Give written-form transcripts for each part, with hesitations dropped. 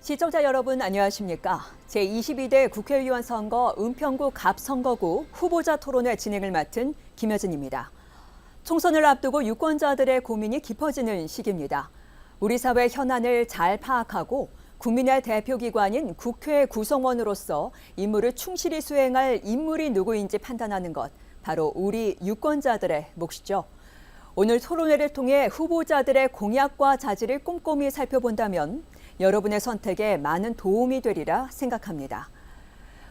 시청자 여러분 안녕하십니까? 제22대 국회의원 선거 은평구 갑선거구 후보자 토론회 진행을 맡은 김여진입니다. 총선을 앞두고 유권자들의 고민이 깊어지는 시기입니다. 우리 사회 현안을 잘 파악하고 국민의 대표기관인 국회 구성원으로서 임무를 충실히 수행할 인물이 누구인지 판단하는 것, 바로 우리 유권자들의 몫이죠. 오늘 토론회를 통해 후보자들의 공약과 자질을 꼼꼼히 살펴본다면 여러분의 선택에 많은 도움이 되리라 생각합니다.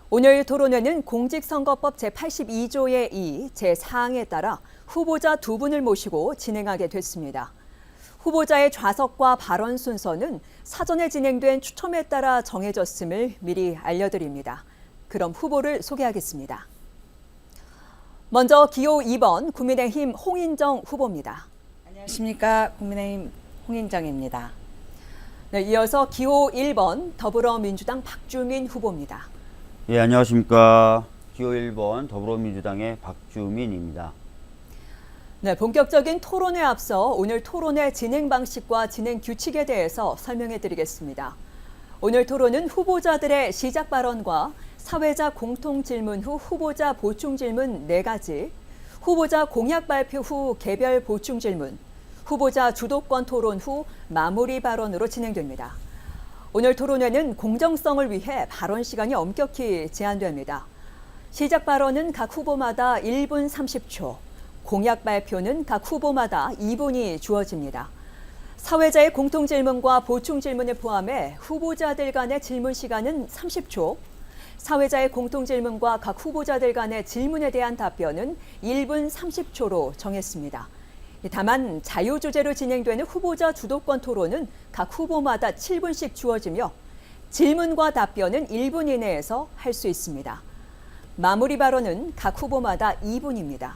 오늘 토론회는 공직선거법 제82조의 2, 제4항에 따라 후보자 두 분을 모시고 진행하게 됐습니다. 후보자의 좌석과 발언 순서는 사전에 진행된 추첨에 따라 정해졌음을 미리 알려드립니다. 그럼 후보를 소개하겠습니다. 먼저 기호 2번 국민의힘 홍인정 후보입니다. 안녕하십니까. 국민의힘 홍인정입니다. 네, 이어서 기호 1번 더불어민주당 박주민 후보입니다. 예, 안녕하십니까. 기호 1번 더불어민주당의 박주민입니다. 네, 본격적인 토론에 앞서 오늘 토론회 진행 방식과 진행 규칙에 대해서 설명해 드리겠습니다. 오늘 토론은 후보자들의 시작 발언과 사회자 공통 질문 후 후보자 보충 질문 4가지, 후보자 공약 발표 후 개별 보충 질문, 후보자 주도권 토론 후 마무리 발언으로 진행됩니다. 오늘 토론회는 공정성을 위해 발언 시간이 엄격히 제한됩니다. 시작 발언은 각 후보마다 1분 30초, 공약 발표는 각 후보마다 2분이 주어집니다. 사회자의 공통 질문과 보충 질문을 포함해 후보자들 간의 질문 시간은 30초, 사회자의 공통 질문과 각 후보자들 간의 질문에 대한 답변은 1분 30초로 정했습니다. 다만 자유주제로 진행되는 후보자 주도권 토론은 각 후보마다 7분씩 주어지며 질문과 답변은 1분 이내에서 할 수 있습니다. 마무리 발언은 각 후보마다 2분입니다.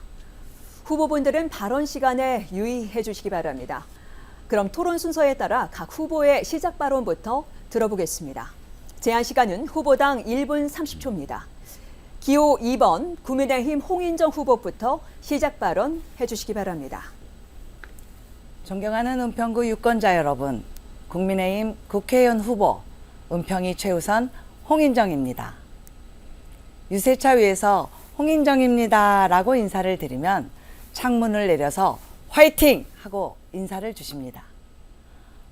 후보분들은 발언 시간에 유의해 주시기 바랍니다. 그럼 토론 순서에 따라 각 후보의 시작 발언부터 들어보겠습니다. 제한 시간은 후보당 1분 30초입니다. 기호 2번 국민의힘 홍인정 후보부터 시작 발언 해주시기 바랍니다. 존경하는 은평구 유권자 여러분, 국민의힘 국회의원 후보 은평이 최우선 홍인정입니다. 유세차 위에서 홍인정입니다 라고 인사를 드리면 창문을 내려서 화이팅! 하고 인사를 주십니다.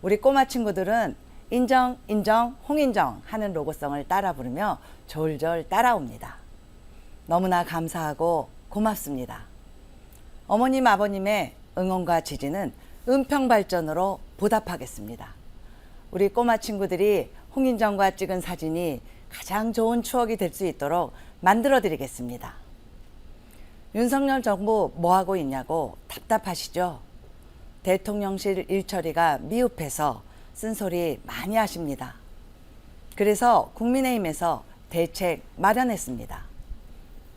우리 꼬마 친구들은 인정, 인정, 홍인정 하는 로고송을 따라 부르며 졸졸 따라옵니다. 너무나 감사하고 고맙습니다. 어머님, 아버님의 응원과 지지는 은평 발전으로 보답하겠습니다. 우리 꼬마 친구들이 홍인정과 찍은 사진이 가장 좋은 추억이 될 수 있도록 만들어 드리겠습니다. 윤석열 정부 뭐하고 있냐고 답답하시죠? 대통령실 일처리가 미흡해서 쓴소리 많이 하십니다. 그래서 국민의힘에서 대책 마련했습니다.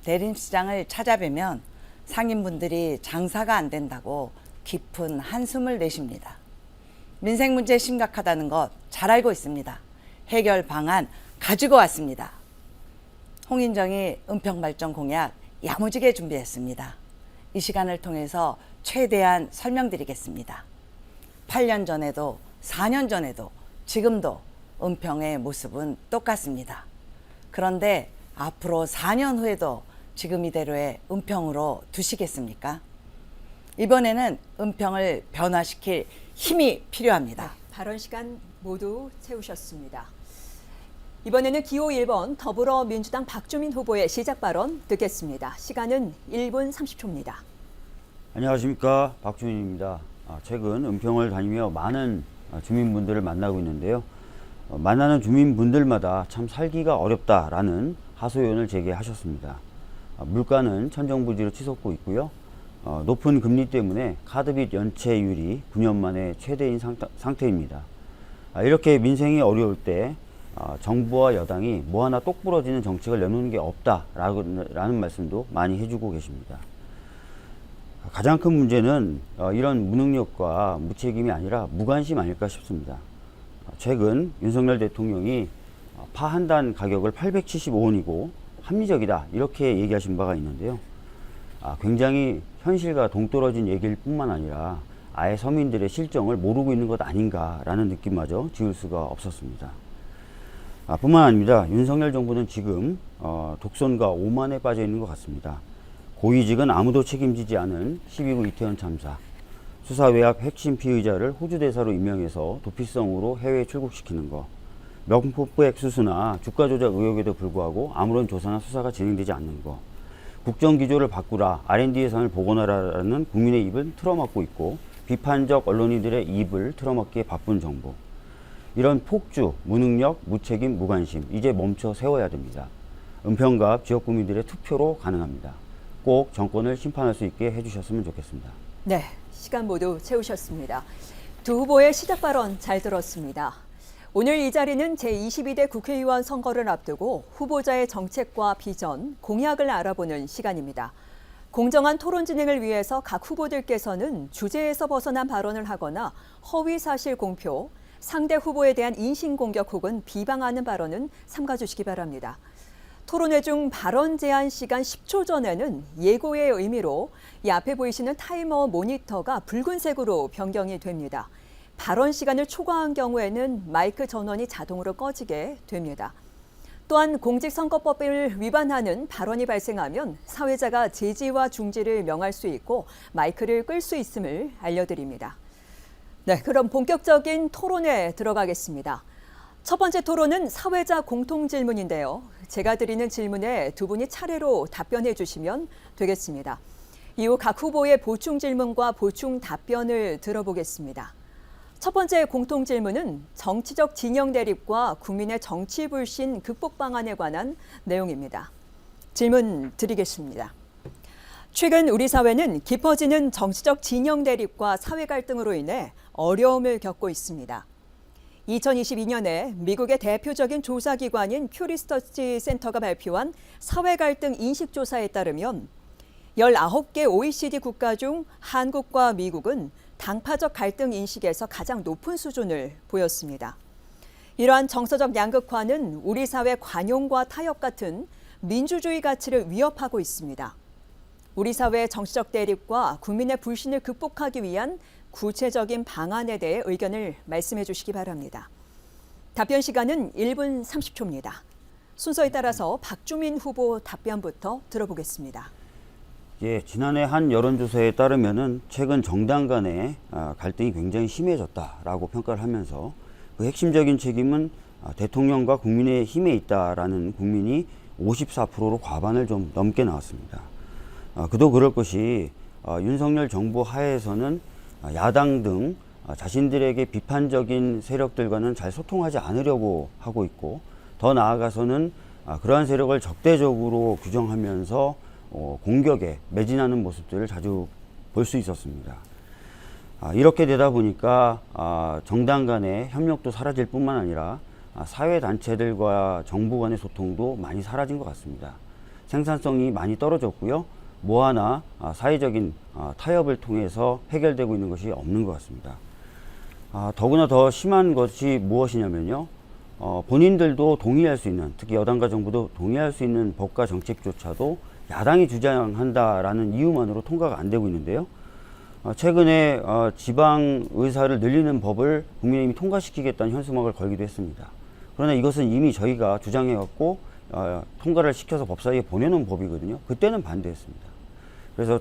대림시장을 찾아뵈면 상인분들이 장사가 안 된다고 깊은 한숨을 내십니다. 민생 문제 심각하다는 것 잘 알고 있습니다. 해결 방안 가지고 왔습니다. 홍인정이 은평발전 공약 야무지게 준비했습니다. 이 시간을 통해서 최대한 설명드리겠습니다. 8년 전에도 4년 전에도 지금도 은평의 모습은 똑같습니다. 그런데 앞으로 4년 후에도 지금 이대로의 은평으로 두시겠습니까? 이번에는 은평을 변화시킬 힘이 필요합니다. 발언 시간 모두 채우셨습니다. 이번에는 기호 1번 더불어민주당 박주민 후보의 시작 발언 듣겠습니다. 시간은 1분 30초입니다. 안녕하십니까. 박주민입니다. 최근 은평을 다니며 많은 주민분들을 만나고 있는데요. 만나는 주민분들마다 참 살기가 어렵다라는 하소연을 제기하셨습니다. 물가는 천정부지로 치솟고 있고요. 높은 금리 때문에 카드빚 연체율이 9년 만에 최대인 상태입니다. 이렇게 민생이 어려울 때 정부와 여당이 뭐 하나 똑부러지는 정책을 내놓는 게 없다라는 말씀도 많이 해주고 계십니다. 가장 큰 문제는 이런 무능력과 무책임이 아니라 무관심 아닐까 싶습니다. 최근 윤석열 대통령이 파 한 단 가격을 875원이고 합리적이다 이렇게 얘기하신 바가 있는데요. 굉장히 현실과 동떨어진 얘기일 뿐만 아니라 아예 서민들의 실정을 모르고 있는 것 아닌가라는 느낌마저 지울 수가 없었습니다. 뿐만 아닙니다. 윤석열 정부는 지금 독선과 오만에 빠져 있는 것 같습니다. 고위직은 아무도 책임지지 않은 12구 이태원 참사, 수사 외압 핵심 피의자를 호주 대사로 임명해서 도피성으로 해외에 출국시키는 것, 명품백 수수나 주가 조작 의혹에도 불구하고 아무런 조사나 수사가 진행되지 않는 것, 국정기조를 바꾸라, R&D 예산을 복원하라는 국민의 입을 틀어막고 있고 비판적 언론인들의 입을 틀어막기에 바쁜 정부. 이런 폭주, 무능력, 무책임, 무관심 이제 멈춰 세워야 됩니다. 은평갑 지역 구민들의 투표로 가능합니다. 꼭 정권을 심판할 수 있게 해주셨으면 좋겠습니다. 네, 시간 모두 채우셨습니다. 두 후보의 시작 발언 잘 들었습니다. 오늘 이 자리는 제22대 국회의원 선거를 앞두고 후보자의 정책과 비전, 공약을 알아보는 시간입니다. 공정한 토론 진행을 위해서 각 후보들께서는 주제에서 벗어난 발언을 하거나 허위 사실 공표, 상대 후보에 대한 인신공격 혹은 비방하는 발언은 삼가주시기 바랍니다. 토론회 중 발언 제한 시간 10초 전에는 예고의 의미로 이 앞에 보이시는 타이머 모니터가 붉은색으로 변경이 됩니다. 발언 시간을 초과한 경우에는 마이크 전원이 자동으로 꺼지게 됩니다. 또한 공직선거법을 위반하는 발언이 발생하면 사회자가 제지와 중지를 명할 수 있고 마이크를 끌 수 있음을 알려드립니다. 네, 그럼 본격적인 토론에 들어가겠습니다. 첫 번째 토론은 사회자 공통 질문인데요. 제가 드리는 질문에 두 분이 차례로 답변해 주시면 되겠습니다. 이후 각 후보의 보충 질문과 보충 답변을 들어보겠습니다. 첫 번째 공통 질문은 정치적 진영 대립과 국민의 정치 불신 극복 방안에 관한 내용입니다. 질문 드리겠습니다. 최근 우리 사회는 깊어지는 정치적 진영 대립과 사회 갈등으로 인해 어려움을 겪고 있습니다. 2022년에 미국의 대표적인 조사기관인 퓨 리서치 센터가 발표한 사회 갈등 인식조사에 따르면 19개 OECD 국가 중 한국과 미국은 당파적 갈등 인식에서 가장 높은 수준을 보였습니다. 이러한 정서적 양극화는 우리 사회 관용과 타협 같은 민주주의 가치를 위협하고 있습니다. 우리 사회의 정치적 대립과 국민의 불신을 극복하기 위한 구체적인 방안에 대해 의견을 말씀해 주시기 바랍니다. 답변 시간은 1분 30초입니다. 순서에 따라서 박주민 후보 답변부터 들어보겠습니다. 예, 지난해 한 여론조사에 따르면은 최근 정당 간의 갈등이 굉장히 심해졌다라고 평가를 하면서 그 핵심적인 책임은 대통령과 국민의 힘에 있다라는 국민이 54%로 과반을 좀 넘게 나왔습니다. 그도 그럴 것이 윤석열 정부 하에서는 야당 등 자신들에게 비판적인 세력들과는 잘 소통하지 않으려고 하고 있고 더 나아가서는 그러한 세력을 적대적으로 규정하면서 공격에 매진하는 모습들을 자주 볼 수 있었습니다. 이렇게 되다 보니까 정당 간의 협력도 사라질 뿐만 아니라 사회단체들과 정부 간의 소통도 많이 사라진 것 같습니다. 생산성이 많이 떨어졌고요. 뭐 하나 사회적인 타협을 통해서 해결되고 있는 것이 없는 것 같습니다. 더구나 더 심한 것이 무엇이냐면요. 본인들도 동의할 수 있는, 특히 여당과 정부도 동의할 수 있는 법과 정책조차도 야당이 주장한다라는 이유만으로 통과가 안 되고 있는데요. 최근에 지방 의사를 늘리는 법을 국민의힘이 통과시키겠다는 현수막을 걸기도 했습니다. 그러나 이것은 이미 저희가 주장해갖고 통과를 시켜서 법사위에 보내놓은 법이거든요. 그때는 반대했습니다. 그래서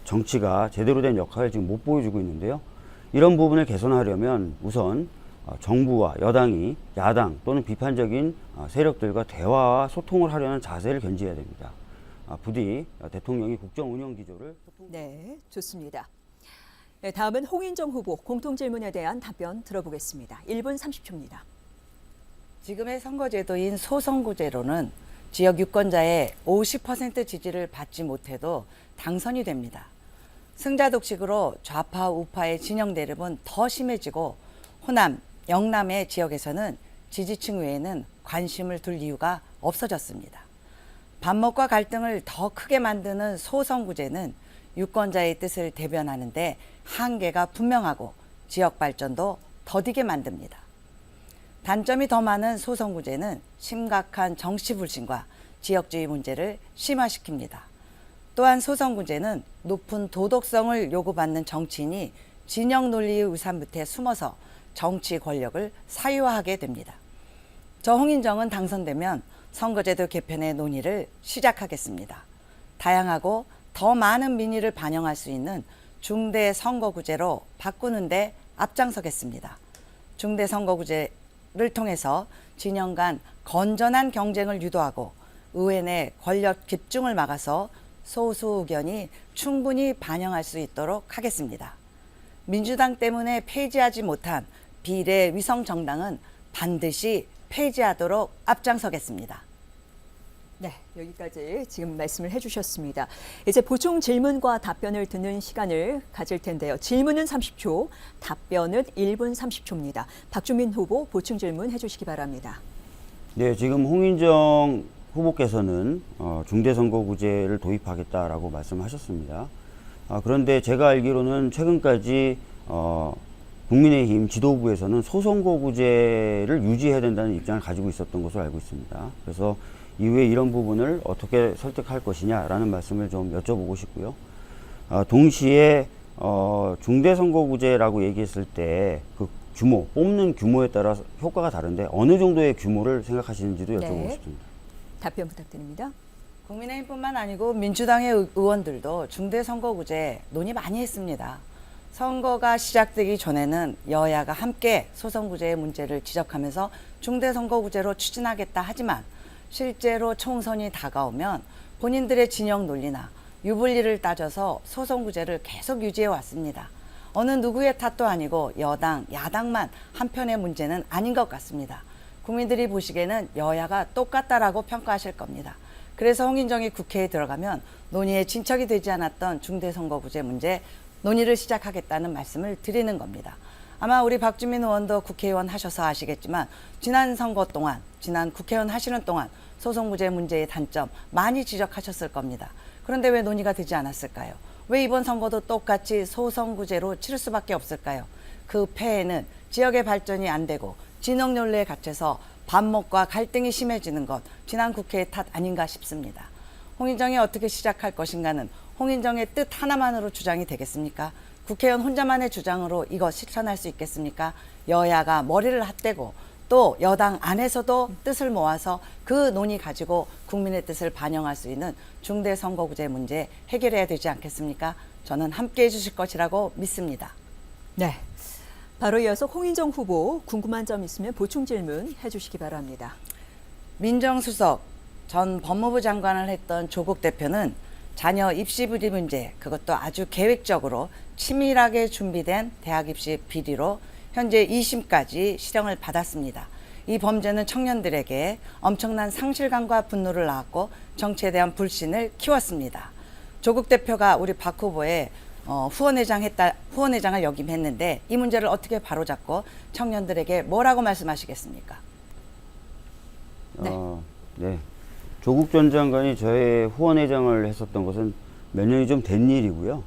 정치가 제대로 된 역할을 지금 못 보여주고 있는데요. 이런 부분을 개선하려면 우선 정부와 여당이 야당 또는 비판적인 세력들과 대화와 소통을 하려는 자세를 견지해야 됩니다. 부디 대통령이 국정 운영 기조를 네, 좋습니다. 네, 다음은 홍인정 후보 공통 질문에 대한 답변 들어보겠습니다. 1분 30초입니다. 지금의 선거제도인 소선거제로는 지역 유권자의 50% 지지를 받지 못해도 당선이 됩니다. 승자 독식으로 좌파 우파의 진영 대립은 더 심해지고 호남, 영남의 지역에서는 지지층 외에는 관심을 둘 이유가 없어졌습니다. 반목과 갈등을 더 크게 만드는 소선구제는 유권자의 뜻을 대변하는데 한계가 분명하고 지역 발전도 더디게 만듭니다. 단점이 더 많은 소선구제는 심각한 정치불신과 지역주의 문제를 심화시킵니다. 또한 소선구제는 높은 도덕성을 요구받는 정치인이 진영 논리의 우산밑에 숨어서 정치 권력을 사유화하게 됩니다. 저 홍인정은 당선되면 선거제도 개편의 논의를 시작하겠습니다. 다양하고 더 많은 민의를 반영할 수 있는 중대선거구제로 바꾸는 데 앞장서겠습니다. 중대선거구제를 통해서 진영 간 건전한 경쟁을 유도하고 의회 내 권력 집중을 막아서 소수 의견이 충분히 반영할 수 있도록 하겠습니다. 민주당 때문에 폐지하지 못한 비례 위성 정당은 반드시 폐지하도록 앞장서겠습니다. 네, 여기까지 지금 말씀을 해주셨습니다. 이제 보충 질문과 답변을 듣는 시간을 가질 텐데요. 질문은 30초, 답변은 1분 30초입니다. 박주민 후보 보충 질문 해주시기 바랍니다. 네, 지금 홍인정 후보께서는 중대선거구제를 도입하겠다라고 말씀하셨습니다. 그런데 제가 알기로는 최근까지 국민의힘 지도부에서는 소선거구제를 유지해야 된다는 입장을 가지고 있었던 것으로 알고 있습니다. 그래서 이후에 이런 부분을 어떻게 설득할 것이냐라는 말씀을 좀 여쭤보고 싶고요. 동시에 중대선거구제라고 얘기했을 때 그 규모, 뽑는 규모에 따라 효과가 다른데 어느 정도의 규모를 생각하시는지도 여쭤보고 네. 싶습니다. 답변 부탁드립니다. 국민의힘뿐만 아니고 민주당의 의원들도 중대선거구제 논의 많이 했습니다. 선거가 시작되기 전에는 여야가 함께 소선구제의 문제를 지적하면서 중대선거구제로 추진하겠다 하지만 실제로 총선이 다가오면 본인들의 진영 논리나 유불리를 따져서 소선구제를 계속 유지해 왔습니다. 어느 누구의 탓도 아니고 여당, 야당만 한편의 문제는 아닌 것 같습니다. 국민들이 보시기에는 여야가 똑같다라고 평가하실 겁니다. 그래서 홍인정이 국회에 들어가면 논의에 진척이 되지 않았던 중대선거구제 문제 논의를 시작하겠다는 말씀을 드리는 겁니다. 아마 우리 박주민 의원도 국회의원 하셔서 아시겠지만 지난 선거 동안, 지난 국회의원 하시는 동안 소선구제 문제의 단점 많이 지적하셨을 겁니다. 그런데 왜 논의가 되지 않았을까요? 왜 이번 선거도 똑같이 소선구제로 치를 수밖에 없을까요? 그 폐해는 지역의 발전이 안 되고 진영 논리에 갇혀서 반목과 갈등이 심해지는 것, 지난 국회의 탓 아닌가 싶습니다. 홍인정이 어떻게 시작할 것인가는 홍인정의 뜻 하나만으로 주장이 되겠습니까? 국회의원 혼자만의 주장으로 이거 실천할 수 있겠습니까? 여야가 머리를 핫대고 또 여당 안에서도 뜻을 모아서 그 논의 가지고 국민의 뜻을 반영할 수 있는 중대선거구제 문제 해결해야 되지 않겠습니까? 저는 함께 해주실 것이라고 믿습니다. 네, 바로 이어서 홍인정 후보 궁금한 점 있으면 보충 질문 해주시기 바랍니다. 민정수석 전 법무부 장관을 했던 조국 대표는 자녀 입시 비리 문제, 그것도 아주 계획적으로 치밀하게 준비된 대학 입시 비리로 현재 2심까지 실형을 받았습니다. 이 범죄는 청년들에게 엄청난 상실감과 분노를 낳았고 정치에 대한 불신을 키웠습니다. 조국 대표가 우리 박 후보의 후원회장을 역임했는데 이 문제를 어떻게 바로잡고 청년들에게 뭐라고 말씀하시겠습니까? 네. 조국 전 장관이 저의 후원회장을 했었던 것은 몇 년이 좀 된 일이고요.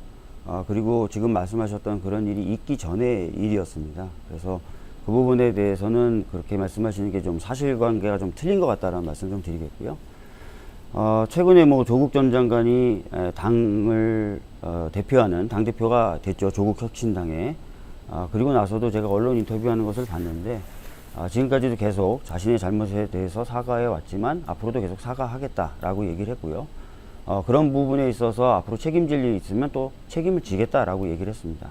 그리고 지금 말씀하셨던 그런 일이 있기 전의 일이었습니다. 그래서 그 부분에 대해서는 그렇게 말씀하시는 게 좀 사실관계가 좀 틀린 것 같다라는 말씀 좀 드리겠고요. 최근에 뭐 조국 전 장관이 당을 대표하는 당대표가 됐죠. 조국혁신당에. 그리고 나서도 제가 언론 인터뷰하는 것을 봤는데 지금까지도 계속 자신의 잘못에 대해서 사과해 왔지만 앞으로도 계속 사과하겠다라고 얘기를 했고요. 그런 부분에 있어서 앞으로 책임질 일이 있으면 또 책임을 지겠다라고 얘기를 했습니다.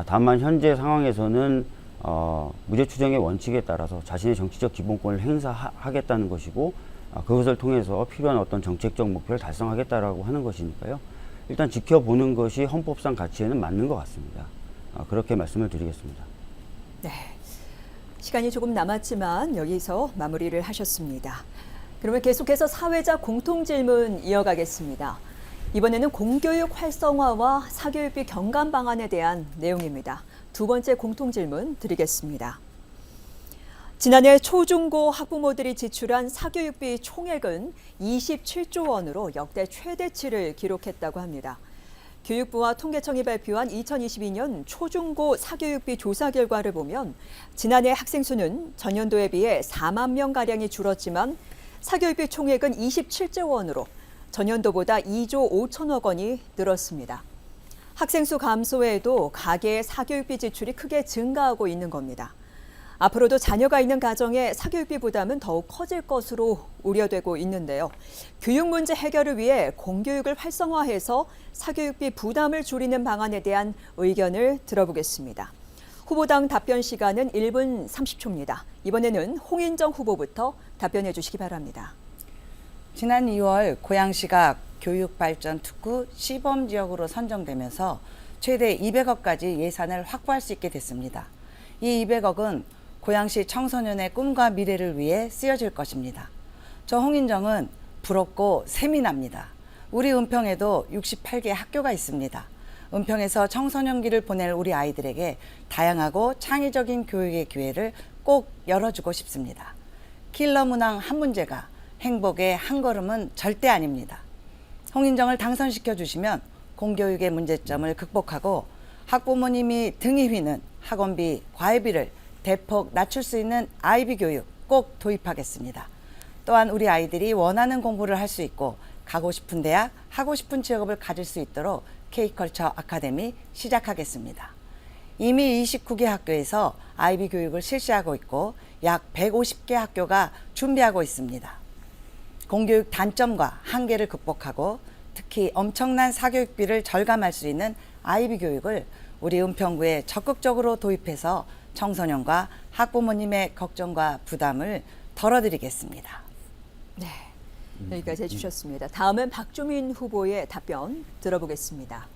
다만 현재 상황에서는 무죄 추정의 원칙에 따라서 자신의 정치적 기본권을 행사하겠다는 것이고 그것을 통해서 필요한 어떤 정책적 목표를 달성하겠다라고 하는 것이니까요. 일단 지켜보는 것이 헌법상 가치에는 맞는 것 같습니다. 그렇게 말씀을 드리겠습니다. 네, 시간이 조금 남았지만 여기서 마무리를 하셨습니다. 그러면 계속해서 사회자 공통질문 이어가겠습니다. 이번에는 공교육 활성화와 사교육비 경감 방안에 대한 내용입니다. 두 번째 공통질문 드리겠습니다. 지난해 초중고 학부모들이 지출한 사교육비 총액은 27조 원으로 역대 최대치를 기록했다고 합니다. 교육부와 통계청이 발표한 2022년 초중고 사교육비 조사 결과를 보면 지난해 학생 수는 전년도에 비해 4만 명가량이 줄었지만 사교육비 총액은 27조 원으로 전년도보다 2조 5천억 원이 늘었습니다. 학생 수 감소 외에도 가계의 사교육비 지출이 크게 증가하고 있는 겁니다. 앞으로도 자녀가 있는 가정의 사교육비 부담은 더욱 커질 것으로 우려되고 있는데요. 교육 문제 해결을 위해 공교육을 활성화해서 사교육비 부담을 줄이는 방안에 대한 의견을 들어보겠습니다. 후보당 답변 시간은 1분 30초입니다. 이번에는 홍인정 후보부터 답변해 주시기 바랍니다. 지난 2월 고양시가 교육발전 특구 시범지역으로 선정되면서 최대 200억까지 예산을 확보할 수 있게 됐습니다. 이 200억은 고양시 청소년의 꿈과 미래를 위해 쓰여질 것입니다. 저 홍인정은 부럽고 셈이 납니다. 우리 은평에도 68개 학교가 있습니다. 은평에서 청소년기를 보낼 우리 아이들에게 다양하고 창의적인 교육의 기회를 꼭 열어주고 싶습니다. 킬러 문항 한 문제가 행복의 한 걸음은 절대 아닙니다. 홍인정을 당선시켜 주시면 공교육의 문제점을 극복하고 학부모님이 등이 휘는 학원비, 과외비를 대폭 낮출 수 있는 아이비 교육 꼭 도입하겠습니다. 또한 우리 아이들이 원하는 공부를 할 수 있고 가고 싶은 대학, 하고 싶은 직업을 가질 수 있도록 K컬처 아카데미 시작하겠습니다. 이미 29개 학교에서 아이비 교육을 실시하고 있고 약 150개 학교가 준비하고 있습니다. 공교육 단점과 한계를 극복하고 특히 엄청난 사교육비를 절감할 수 있는 아이비 교육을 우리 은평구에 적극적으로 도입해서 청소년과 학부모님의 걱정과 부담을 덜어드리겠습니다. 네, 여기까지 해주셨습니다. 다음은 박주민 후보의 답변 들어보겠습니다.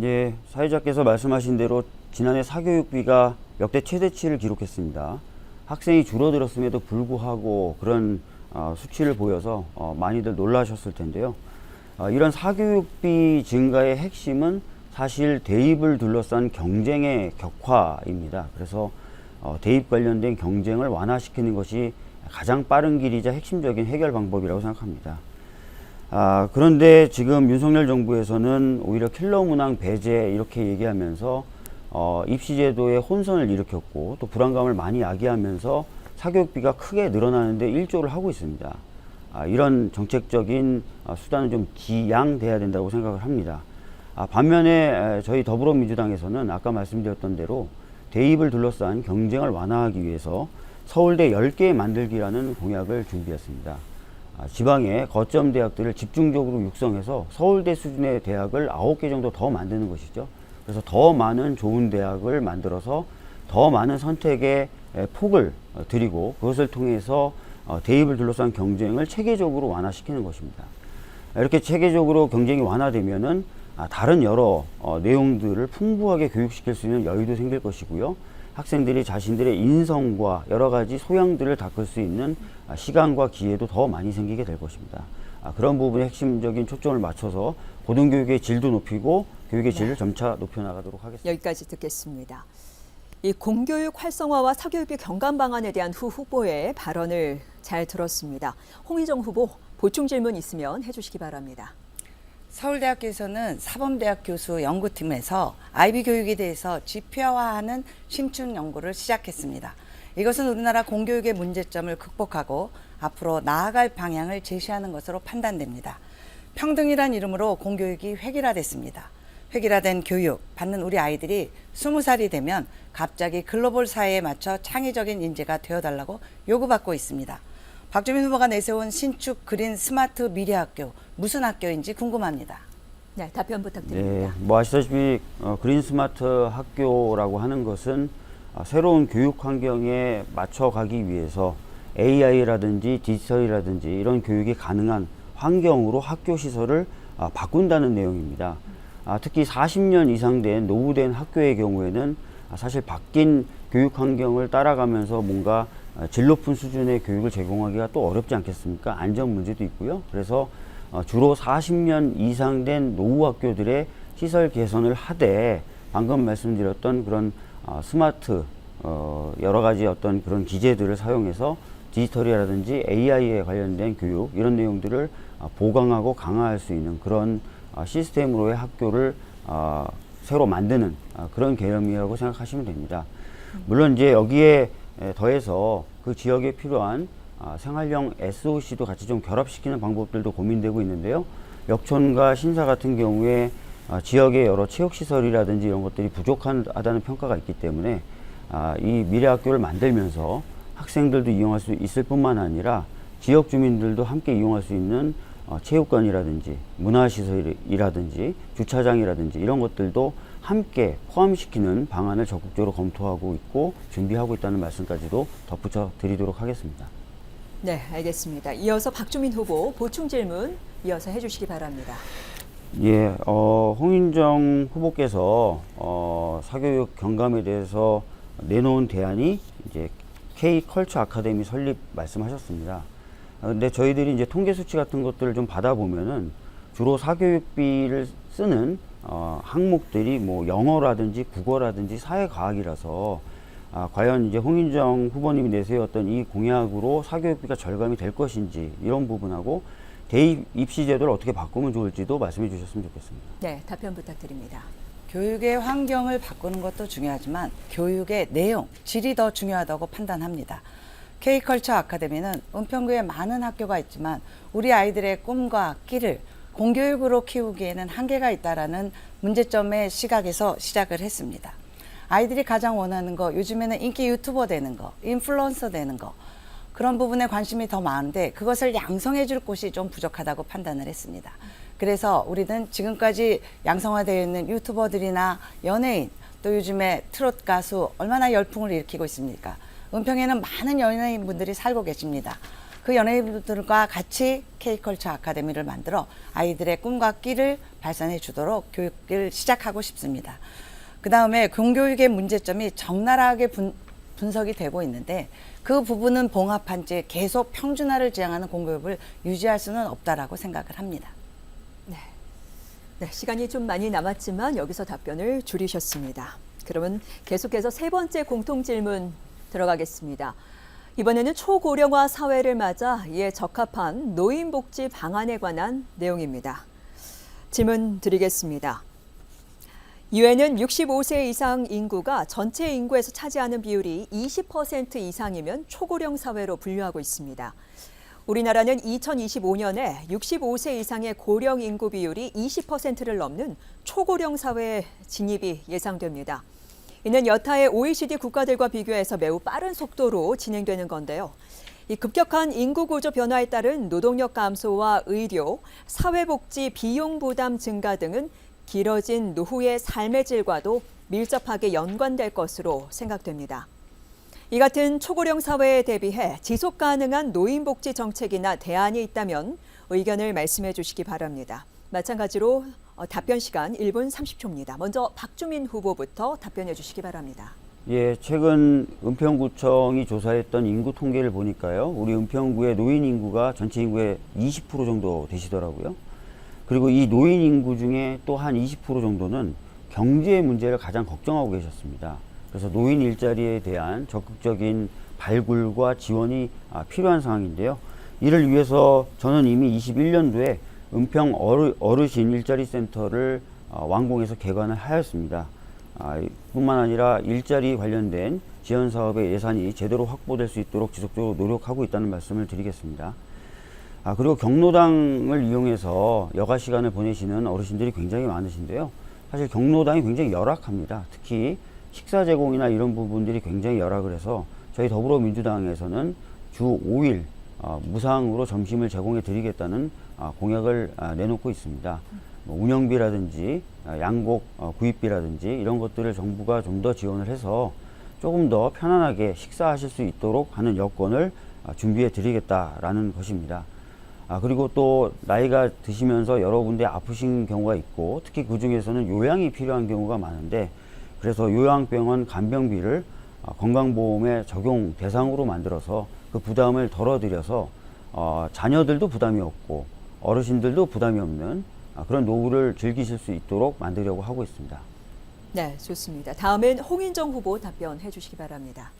예, 사회자께서 말씀하신 대로 지난해 사교육비가 역대 최대치를 기록했습니다. 학생이 줄어들었음에도 불구하고 그런 수치를 보여서 많이들 놀라셨을 텐데요. 이런 사교육비 증가의 핵심은 사실 대입을 둘러싼 경쟁의 격화입니다. 그래서 대입 관련된 경쟁을 완화시키는 것이 가장 빠른 길이자 핵심적인 해결 방법이라고 생각합니다. 그런데 지금 윤석열 정부에서는 오히려 킬러 문항 배제 이렇게 얘기하면서 입시제도에 혼선을 일으켰고 또 불안감을 많이 야기하면서 사교육비가 크게 늘어나는데 일조를 하고 있습니다. 이런 정책적인 수단은 좀 지양돼야 된다고 생각을 합니다. 반면에 저희 더불어민주당에서는 아까 말씀드렸던 대로 대입을 둘러싼 경쟁을 완화하기 위해서 서울대 10개 만들기라는 공약을 준비했습니다. 지방의 거점 대학들을 집중적으로 육성해서 서울대 수준의 대학을 9개 정도 더 만드는 것이죠. 그래서 더 많은 좋은 대학을 만들어서 더 많은 선택의 폭을 드리고 그것을 통해서 대입을 둘러싼 경쟁을 체계적으로 완화시키는 것입니다. 이렇게 체계적으로 경쟁이 완화되면은 다른 여러 내용들을 풍부하게 교육시킬 수 있는 여유도 생길 것이고요. 학생들이 자신들의 인성과 여러 가지 소양들을 닦을 수 있는 시간과 기회도 더 많이 생기게 될 것입니다. 그런 부분에 핵심적인 초점을 맞춰서 고등교육의 질도 높이고 교육의 질을 점차 높여나가도록 하겠습니다. 여기까지 듣겠습니다. 이 공교육 활성화와 사교육비 경감 방안에 대한 후 후보의 발언을 잘 들었습니다. 홍인정 후보 보충 질문 있으면 해주시기 바랍니다. 서울대학교에서는 사범대학 교수 연구팀에서 아이비 교육에 대해서 지표화하는 심층 연구를 시작했습니다. 이것은 우리나라 공교육의 문제점을 극복하고 앞으로 나아갈 방향을 제시하는 것으로 판단됩니다. 평등이란 이름으로 공교육이 획일화됐습니다. 획일화된 교육 받는 우리 아이들이 20살이 되면 갑자기 글로벌 사회에 맞춰 창의적인 인재가 되어달라고 요구받고 있습니다. 박주민 후보가 내세운 신축 그린 스마트 미래학교 무슨 학교인지 궁금합니다. 네, 답변 네, 부탁드립니다. 뭐 아시다시피 그린 스마트 학교라고 하는 것은 새로운 교육 환경에 맞춰가기 위해서 AI라든지 디지털이라든지 이런 교육이 가능한 환경으로 학교 시설을 바꾼다는 내용입니다. 특히 40년 이상 된 노후된 학교의 경우에는 사실 바뀐 교육 환경을 따라가면서 뭔가 질 높은 수준의 교육을 제공하기가 또 어렵지 않겠습니까? 안전 문제도 있고요. 그래서 주로 40년 이상 된 노후 학교들의 시설 개선을 하되 방금 말씀드렸던 그런 스마트 여러 가지 어떤 그런 기재들을 사용해서 디지털이라든지 AI에 관련된 교육 이런 내용들을 보강하고 강화할 수 있는 그런 시스템으로의 학교를 새로 만드는 그런 개념이라고 생각하시면 됩니다. 물론 이제 여기에 더해서 그 지역에 필요한 생활형 SOC도 같이 좀 결합시키는 방법들도 고민되고 있는데요. 역촌과 신사 같은 경우에 지역의 여러 체육시설이라든지 이런 것들이 부족하다는 평가가 있기 때문에 이 미래학교를 만들면서 학생들도 이용할 수 있을 뿐만 아니라 지역 주민들도 함께 이용할 수 있는 체육관이라든지 문화시설이라든지 주차장이라든지 이런 것들도 함께 포함시키는 방안을 적극적으로 검토하고 있고 준비하고 있다는 말씀까지도 덧붙여 드리도록 하겠습니다. 네, 알겠습니다. 이어서 박주민 후보 보충 질문 이어서 해주시기 바랍니다. 예, 홍인정 후보께서 사교육 경감에 대해서 내놓은 대안이 이제 K컬처 아카데미 설립 말씀하셨습니다. 근데 저희들이 이제 통계 수치 같은 것들을 좀 받아보면은 주로 사교육비를 쓰는 항목들이 뭐 영어라든지 국어라든지 사회과학이라서 과연 이제 홍인정 후보님이 내세웠던 이 공약으로 사교육비가 절감이 될 것인지 이런 부분하고 대입 입시 제도를 어떻게 바꾸면 좋을지도 말씀해 주셨으면 좋겠습니다. 네, 답변 부탁드립니다. 교육의 환경을 바꾸는 것도 중요하지만 교육의 내용, 질이 더 중요하다고 판단합니다. K컬처 아카데미는 은평구에 많은 학교가 있지만 우리 아이들의 꿈과 끼를 공교육으로 키우기에는 한계가 있다라는 문제점의 시각에서 시작을 했습니다. 아이들이 가장 원하는 거, 요즘에는 인기 유튜버 되는 거, 인플루언서 되는 거, 그런 부분에 관심이 더 많은데 그것을 양성해 줄 곳이 좀 부족하다고 판단을 했습니다. 그래서 우리는 지금까지 양성화되어 있는 유튜버들이나 연예인, 또 요즘에 트롯 가수 얼마나 열풍을 일으키고 있습니까? 은평에는 많은 연예인분들이 살고 계십니다. 그 연예인분들과 같이 K컬처 아카데미를 만들어 아이들의 꿈과 끼를 발산해 주도록 교육을 시작하고 싶습니다. 그 다음에 공교육의 문제점이 적나라하게 분석이 되고 있는데 그 부분은 봉합한 채 계속 평준화를 지향하는 공교육을 유지할 수는 없다라고 생각을 합니다. 네, 시간이 좀 많이 남았지만 여기서 답변을 줄이셨습니다. 그러면 계속해서 세 번째 공통 질문 들어가겠습니다. 이번에는 초고령화 사회를 맞아 이에 적합한 노인복지 방안에 관한 내용입니다. 질문 드리겠습니다. 유엔은 65세 이상 인구가 전체 인구에서 차지하는 비율이 20% 이상이면 초고령 사회로 분류하고 있습니다. 우리나라는 2025년에 65세 이상의 고령 인구 비율이 20%를 넘는 초고령 사회에 진입이 예상됩니다. 이는 여타의 OECD 국가들과 비교해서 매우 빠른 속도로 진행되는 건데요. 이 급격한 인구 구조 변화에 따른 노동력 감소와 의료, 사회복지 비용 부담 증가 등은 길어진 노후의 삶의 질과도 밀접하게 연관될 것으로 생각됩니다. 이 같은 초고령 사회에 대비해 지속 가능한 노인복지 정책이나 대안이 있다면 의견을 말씀해 주시기 바랍니다. 마찬가지로 답변 시간 1분 30초입니다. 먼저 박주민 후보부터 답변해 주시기 바랍니다. 예, 최근 은평구청이 조사했던 인구 통계를 보니까요. 우리 은평구의 노인 인구가 전체 인구의 20% 정도 되시더라고요. 그리고 이 노인 인구 중에 또 한 20% 정도는 경제 문제를 가장 걱정하고 계셨습니다. 그래서 노인 일자리에 대한 적극적인 발굴과 지원이 필요한 상황인데요. 이를 위해서 저는 이미 21년도에 은평 어르신 일자리 센터를 완공해서 개관을 하였습니다. 뿐만 아니라 일자리 관련된 지원 사업의 예산이 제대로 확보될 수 있도록 지속적으로 노력하고 있다는 말씀을 드리겠습니다. 그리고 경로당을 이용해서 여가 시간을 보내시는 어르신들이 굉장히 많으신데요. 사실 경로당이 굉장히 열악합니다. 특히 식사 제공이나 이런 부분들이 굉장히 열악을 해서 저희 더불어민주당에서는 주 5일 무상으로 점심을 제공해 드리겠다는 공약을 내놓고 있습니다. 운영비라든지 양곡 구입비라든지 이런 것들을 정부가 좀 더 지원을 해서 조금 더 편안하게 식사하실 수 있도록 하는 여건을 준비해 드리겠다라는 것입니다. 그리고 또 나이가 드시면서 여러 군데 아프신 경우가 있고 특히 그 중에서는 요양이 필요한 경우가 많은데 그래서 요양병원 간병비를 건강보험의 적용 대상으로 만들어서 그 부담을 덜어드려서 자녀들도 부담이 없고 어르신들도 부담이 없는 그런 노후를 즐기실 수 있도록 만들려고 하고 있습니다. 네, 좋습니다. 다음엔 홍인정 후보 답변해 주시기 바랍니다.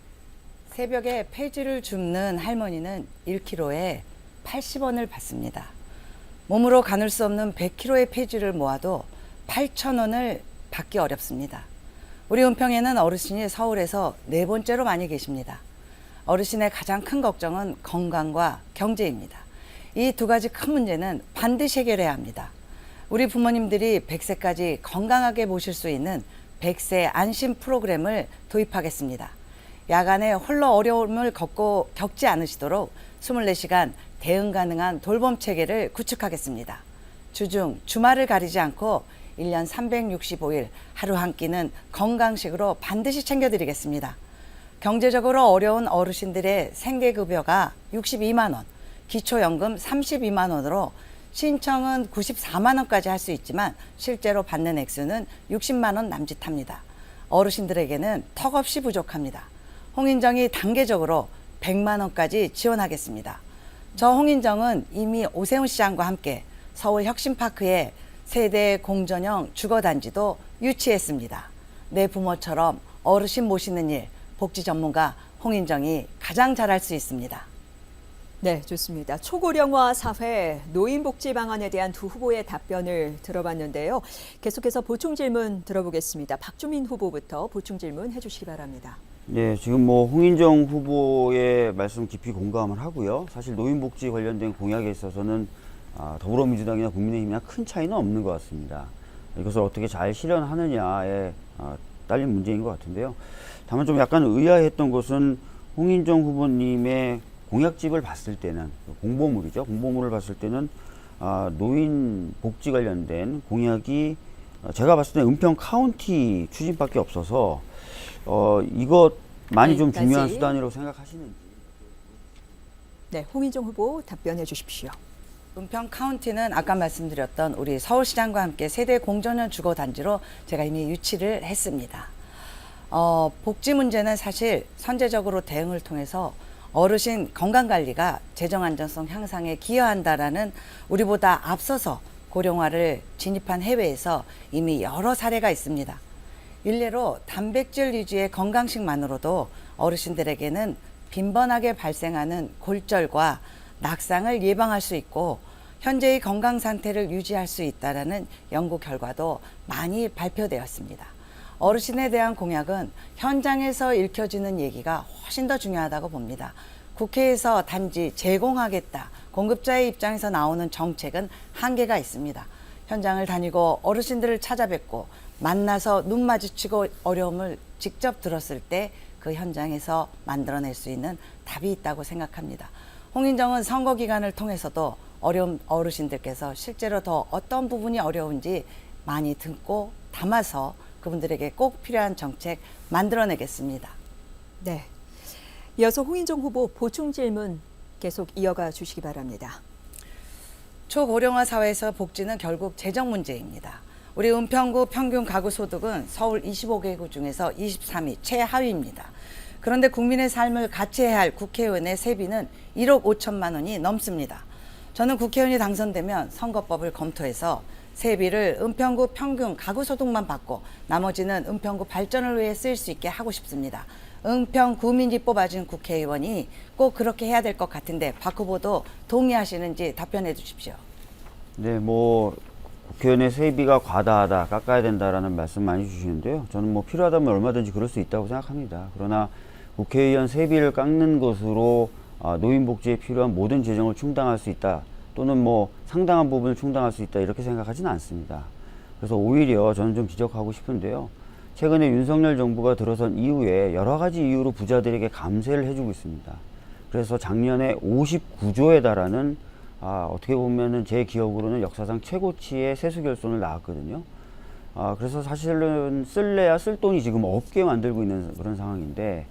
새벽에 폐지를 줍는 할머니는 1kg에 80원을 받습니다. 몸으로 가눌 수 없는 100kg의 폐지를 모아도 8,000원을 받기 어렵습니다. 우리 은평에는 어르신이 서울에서 4번째로 많이 계십니다. 어르신의 가장 큰 걱정은 건강과 경제입니다. 이 두 가지 큰 문제는 반드시 해결해야 합니다. 우리 부모님들이 100세까지 건강하게 모실 수 있는 100세 안심 프로그램을 도입하겠습니다. 야간에 홀로 어려움을 겪지 않으시도록 24시간 대응 가능한 돌봄 체계를 구축하겠습니다. 주중, 주말을 가리지 않고 1년 365일 하루 한 끼는 건강식으로 반드시 챙겨드리겠습니다. 경제적으로 어려운 어르신들의 생계급여가 62만 원, 기초연금 32만 원으로 신청은 94만 원까지 할 수 있지만 실제로 받는 액수는 60만 원 남짓합니다. 어르신들에게는 턱없이 부족합니다. 홍인정이 단계적으로 100만 원까지 지원하겠습니다. 저 홍인정은 이미 오세훈 시장과 함께 서울 혁신파크에 세대 공전형 주거단지도 유치했습니다. 내 부모처럼 어르신 모시는 일, 복지 전문가 홍인정이 가장 잘할 수 있습니다. 네, 좋습니다. 초고령화 사회 노인복지 방안에 대한 두 후보의 답변을 들어봤는데요. 계속해서 보충 질문 들어보겠습니다. 박주민 후보부터 보충 질문 해주시기 바랍니다. 네, 지금 뭐 홍인정 후보의 말씀 깊이 공감을 하고요. 사실 노인복지 관련된 공약에 있어서는 더불어민주당이나 국민의힘이나 큰 차이는 없는 것 같습니다. 이것을 어떻게 잘 실현하느냐에 딸린 문제인 것 같은데요. 다만 좀 약간 의아했던 것은 홍인정 후보님의 공약집을 봤을 때는 공보물이죠. 공보물을 봤을 때는 노인 복지 관련된 공약이 제가 봤을 때 은평 카운티 추진밖에 없어서 이것 많이 좀 중요한 수단이라고 생각하시는지. 네, 홍인정 후보 답변해 주십시오. 은평 카운티는 아까 말씀드렸던 우리 서울시장과 함께 세대 공전형 주거단지로 제가 이미 유치를 했습니다. 복지 문제는 사실 선제적으로 대응을 통해서 어르신 건강관리가 재정 안정성 향상에 기여한다라는 우리보다 앞서서 고령화를 진입한 해외에서 이미 여러 사례가 있습니다. 일례로 단백질 위주의 건강식만으로도 어르신들에게는 빈번하게 발생하는 골절과 낙상을 예방할 수 있고 현재의 건강 상태를 유지할 수 있다는 연구 결과도 많이 발표되었습니다. 어르신에 대한 공약은 현장에서 읽혀지는 얘기가 훨씬 더 중요하다고 봅니다. 국회에서 단지 제공하겠다, 공급자의 입장에서 나오는 정책은 한계가 있습니다. 현장을 다니고 어르신들을 찾아뵙고 만나서 눈 마주치고 어려움을 직접 들었을 때 그 현장에서 만들어낼 수 있는 답이 있다고 생각합니다. 홍인정은 선거 기간을 통해서도 어려운 어르신들께서 실제로 더 어떤 부분이 어려운지 많이 듣고 담아서 그분들에게 꼭 필요한 정책 만들어내겠습니다. 네. 이어서 홍인정 후보 보충 질문 계속 이어가 주시기 바랍니다. 초고령화 사회에서 복지는 결국 재정 문제입니다. 우리 은평구 평균 가구 소득은 서울 25개구 중에서 23위 최하위입니다. 그런데 국민의 삶을 같이 해야 할 국회의원의 세비는 1억 5천만 원이 넘습니다. 저는 국회의원이 당선되면 선거법을 검토해서 세비를 은평구 평균 가구 소득만 받고 나머지는 은평구 발전을 위해 쓰일 수 있게 하고 싶습니다. 은평 구민이 뽑아준 국회의원이 꼭 그렇게 해야 될 것 같은데 박 후보도 동의하시는지 답변해 주십시오. 네, 뭐 국회의원의 세비가 과다하다, 깎아야 된다라는 말씀 많이 주시는데요. 저는 뭐 필요하다면 얼마든지 그럴 수 있다고 생각합니다. 그러나 국회의원 세비를 깎는 것으로 노인복지에 필요한 모든 재정을 충당할 수 있다, 또는 뭐 상당한 부분을 충당할 수 있다, 이렇게 생각하지는 않습니다. 그래서 오히려 저는 좀 지적하고 싶은데요. 최근에 윤석열 정부가 들어선 이후에 여러 가지 이유로 부자들에게 감세를 해주고 있습니다. 그래서 작년에 59조에 달하는 어떻게 보면은 제 기억으로는 역사상 최고치의 세수 결손을 낳았거든요. 그래서 사실은 쓸래야 쓸 돈이 지금 없게 만들고 있는 그런 상황인데,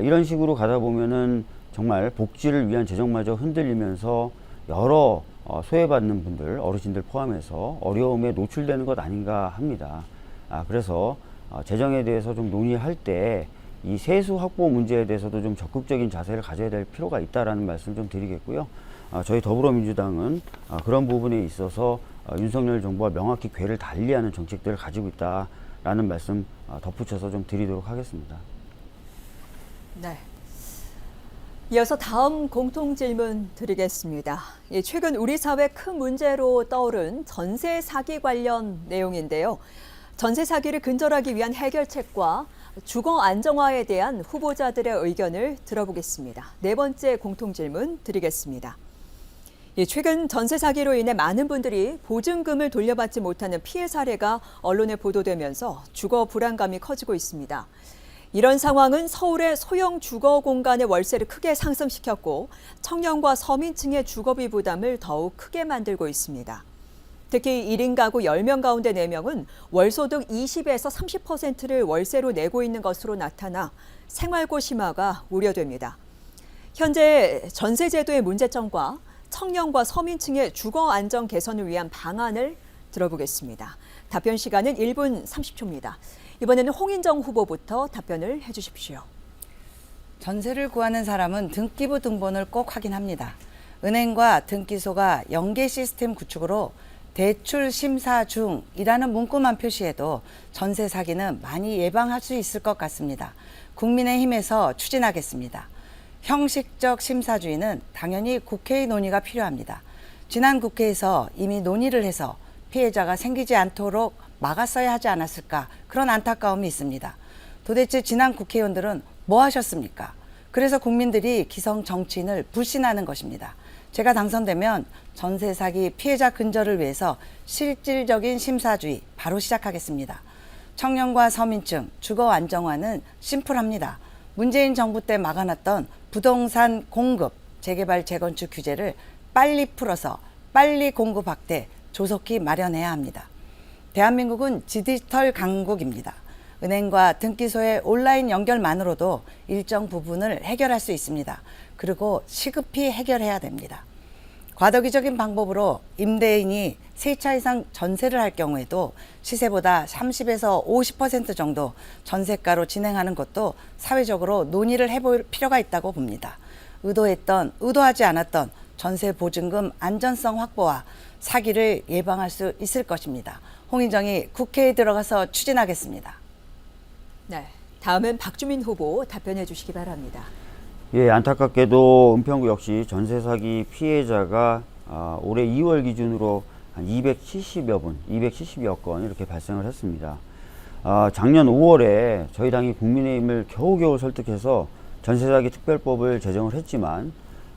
이런 식으로 가다 보면은 정말 복지를 위한 재정마저 흔들리면서 여러 소외받는 분들, 어르신들 포함해서 어려움에 노출되는 것 아닌가 합니다. 그래서 재정에 대해서 좀 논의할 때 이 세수 확보 문제에 대해서도 좀 적극적인 자세를 가져야 될 필요가 있다라는 말씀 좀 드리겠고요. 저희 더불어민주당은 그런 부분에 있어서 윤석열 정부와 명확히 궤를 달리하는 정책들을 가지고 있다라는 말씀 덧붙여서 좀 드리도록 하겠습니다. 네. 이어서 다음 공통 질문 드리겠습니다. 최근 우리 사회 큰 문제로 떠오른 전세 사기 관련 내용인데요. 전세 사기를 근절하기 위한 해결책과 주거 안정화에 대한 후보자들의 의견을 들어보겠습니다. 네 번째 공통 질문 드리겠습니다. 최근 전세 사기로 인해 많은 분들이 보증금을 돌려받지 못하는 피해 사례가 언론에 보도되면서 주거 불안감이 커지고 있습니다. 이런 상황은 서울의 소형 주거 공간의 월세를 크게 상승시켰고 청년과 서민층의 주거비 부담을 더욱 크게 만들고 있습니다. 특히 1인 가구 10명 가운데 4명은 월소득 20에서 30%를 월세로 내고 있는 것으로 나타나 생활고 심화가 우려됩니다. 현재 전세 제도의 문제점과 청년과 서민층의 주거 안정 개선을 위한 방안을 들어보겠습니다. 답변 시간은 1분 30초입니다. 이번에는 홍인정 후보부터 답변을 해주십시오. 전세를 구하는 사람은 등기부 등본을 꼭 확인합니다. 은행과 등기소가 연계 시스템 구축으로 대출 심사 중이라는 문구만 표시해도 전세 사기는 많이 예방할 수 있을 것 같습니다. 국민의힘에서 추진하겠습니다. 형식적 심사주의는 당연히 국회의 논의가 필요합니다. 지난 국회에서 이미 논의를 해서 피해자가 생기지 않도록 막았어야 하지 않았을까, 그런 안타까움이 있습니다. 도대체 지난 국회의원들은 뭐 하셨습니까? 그래서 국민들이 기성 정치인을 불신하는 것입니다. 제가 당선되면 전세 사기 피해자 근절을 위해서 실질적인 심사주의 바로 시작하겠습니다. 청년과 서민층 주거 안정화는 심플합니다. 문재인 정부 때 막아놨던 부동산 공급, 재개발, 재건축 규제를 빨리 풀어서 빨리 공급 확대, 조속히 마련해야 합니다. 대한민국은 디지털 강국입니다. 은행과 등기소의 온라인 연결만으로도 일정 부분을 해결할 수 있습니다. 그리고 시급히 해결해야 됩니다. 과도기적인 방법으로 임대인이 3차 이상 전세를 할 경우에도 시세보다 30에서 50% 정도 전세가로 진행하는 것도 사회적으로 논의를 해볼 필요가 있다고 봅니다. 의도했던, 의도하지 않았던 전세 보증금 안전성 확보와 사기를 예방할 수 있을 것입니다. 홍인정이 국회에 들어가서 추진하겠습니다. 네, 다음은 박주민 후보 답변해 주시기 바랍니다. 예, 안타깝게도 은평구 역시 전세 사기 피해자가 올해 2월 기준으로 한 270여 건 이렇게 발생을 했습니다. 작년 5월에 저희 당이 국민의힘을 겨우겨우 설득해서 전세 사기 특별법을 제정을 했지만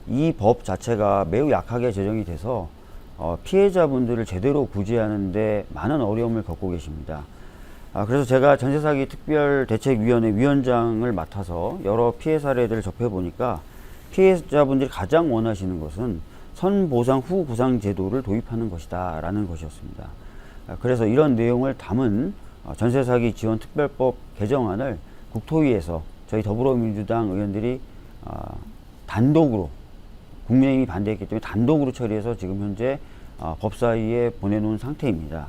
이 법 자체가 매우 약하게 제정이 돼서 피해자분들을 제대로 구제하는데 많은 어려움을 겪고 계십니다. 그래서 제가 전세사기 특별대책위원회 위원장을 맡아서 여러 피해 사례들을 접해보니까 피해자분들이 가장 원하시는 것은 선보상 후구상 제도를 도입하는 것이다 라는 것이었습니다. 그래서 이런 내용을 담은 전세사기 지원 특별법 개정안을 국토위에서 저희 더불어민주당 의원들이 단독으로, 국민의힘이 반대했기 때문에 단독으로 처리해서 지금 현재 법사위에 보내놓은 상태입니다.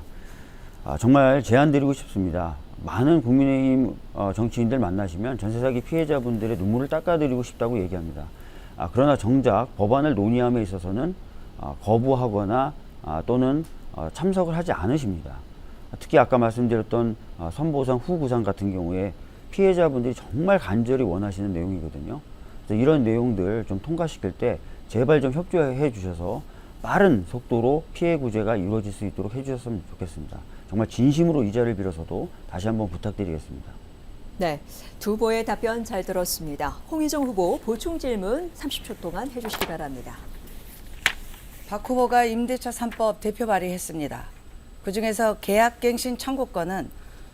정말 제안드리고 싶습니다. 많은 국민의힘 정치인들 만나시면 전세사기 피해자분들의 눈물을 닦아드리고 싶다고 얘기합니다. 그러나 정작 법안을 논의함에 있어서는 거부하거나 또는 참석을 하지 않으십니다. 특히 아까 말씀드렸던 선보상 후구상 같은 경우에 피해자분들이 정말 간절히 원하시는 내용이거든요. 그래서 이런 내용들 좀 통과시킬 때 제발 좀 협조해 주셔서 빠른 속도로 피해 구제가 이루어질 수 있도록 해주셨으면 좋겠습니다. 정말 진심으로 이 자리를 빌어서도 다시 한번 부탁드리겠습니다. 네, 두 후보의 답변 잘 들었습니다. 홍인정 후보 보충 질문 30초 동안 해주시기 바랍니다. 박 후보가 임대차 3법 대표 발의했습니다. 그중에서 계약갱신 청구권은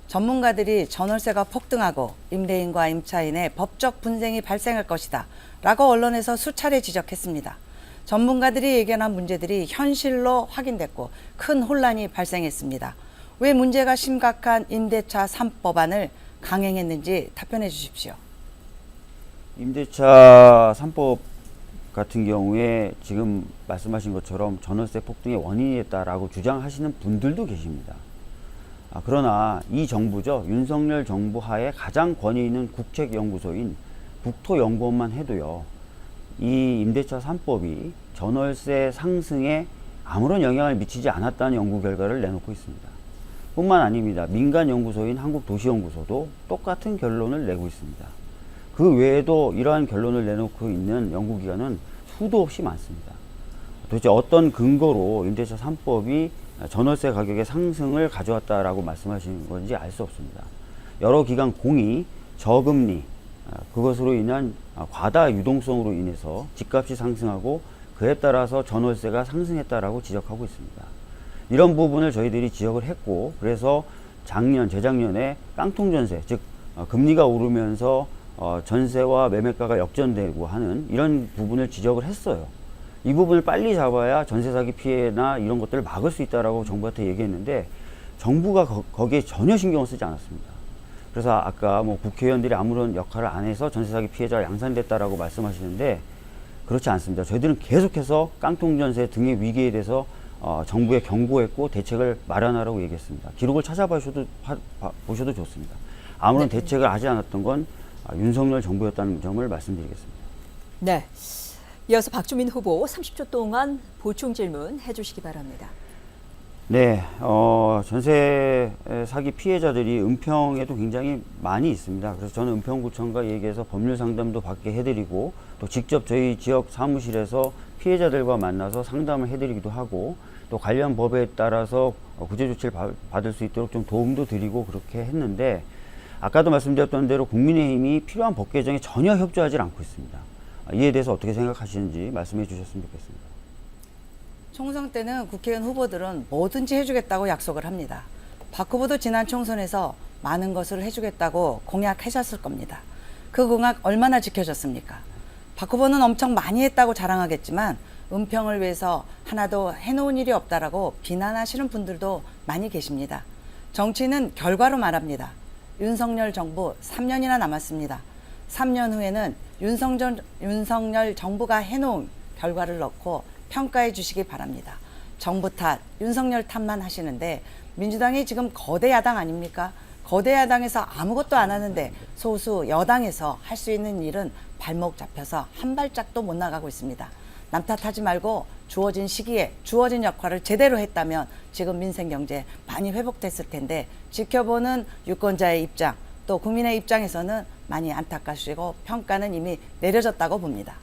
전문가들이 전월세가 폭등하고 임대인과 임차인의 법적 분쟁이 발생할 것이다 라고 언론에서 수차례 지적했습니다. 전문가들이 예견한 문제들이 현실로 확인됐고 큰 혼란이 발생했습니다. 왜 문제가 심각한 임대차 3법안을 강행했는지 답변해 주십시오. 임대차 3법 같은 경우에 지금 말씀하신 것처럼 전월세 폭등의 원인이 됐다라고 주장하시는 분들도 계십니다. 그러나 이 정부죠. 윤석열 정부 하에 가장 권위 있는 국책연구소인 국토연구원만 해도요. 이 임대차 3법이 전월세 상승에 아무런 영향을 미치지 않았다는 연구 결과를 내놓고 있습니다. 뿐만 아닙니다. 민간 연구소인 한국도시연구소도 똑같은 결론을 내고 있습니다. 그 외에도 이러한 결론을 내놓고 있는 연구기관은 수도 없이 많습니다. 도대체 어떤 근거로 임대차 3법이 전월세 가격의 상승을 가져왔다라고 말씀하시는 건지 알 수 없습니다. 여러 기관 공이 저금리, 그것으로 인한 과다 유동성으로 인해서 집값이 상승하고 그에 따라서 전월세가 상승했다라고 지적하고 있습니다. 이런 부분을 저희들이 지적을 했고, 그래서 재작년에 깡통전세, 즉 금리가 오르면서 전세와 매매가가 역전되고 하는 이런 부분을 지적을 했어요. 이 부분을 빨리 잡아야 전세 사기 피해나 이런 것들을 막을 수 있다라고 정부한테 얘기했는데, 정부가 거기에 전혀 신경을 쓰지 않았습니다. 그래서 아까 뭐 국회의원들이 아무런 역할을 안 해서 전세 사기 피해자가 양산됐다라고 말씀하시는데, 그렇지 않습니다. 저희들은 계속해서 깡통전세 등의 위기에 대해서 정부에 경고했고 대책을 마련하라고 얘기했습니다. 기록을 찾아보셔도 좋습니다. 아무런 대책을 하지 않았던 건 윤석열 정부였다는 점을 말씀드리겠습니다. 네. 이어서 박주민 후보 30초 동안 보충 질문 해주시기 바랍니다. 네, 전세 사기 피해자들이 은평에도 굉장히 많이 있습니다. 그래서 저는 은평구청과 얘기해서 법률 상담도 받게 해드리고, 또 직접 저희 지역 사무실에서 피해자들과 만나서 상담을 해드리기도 하고, 또 관련 법에 따라서 구제 조치를 받을 수 있도록 좀 도움도 드리고 그렇게 했는데, 아까도 말씀드렸던 대로 국민의힘이 필요한 법 개정에 전혀 협조하지 않고 있습니다. 이에 대해서 어떻게 생각하시는지 말씀해 주셨으면 좋겠습니다. 총선 때는 국회의원 후보들은 뭐든지 해주겠다고 약속을 합니다. 박 후보도 지난 총선에서 많은 것을 해주겠다고 공약하셨을 겁니다. 그 공약 얼마나 지켜졌습니까? 박 후보는 엄청 많이 했다고 자랑하겠지만 은평을 위해서 하나도 해놓은 일이 없다라고 비난하시는 분들도 많이 계십니다. 정치는 결과로 말합니다. 윤석열 정부 3년이나 남았습니다. 3년 후에는 윤석열 정부가 해놓은 결과를 넣고 평가해 주시기 바랍니다. 정부 탓, 윤석열 탓만 하시는데 민주당이 지금 거대 야당 아닙니까? 거대 야당에서 아무것도 안 하는데 소수 여당에서 할 수 있는 일은 발목 잡혀서 한 발짝도 못 나가고 있습니다. 남 탓하지 말고 주어진 시기에 주어진 역할을 제대로 했다면 지금 민생 경제 많이 회복됐을 텐데, 지켜보는 유권자의 입장, 또 국민의 입장에서는 많이 안타까우시고 평가는 이미 내려졌다고 봅니다.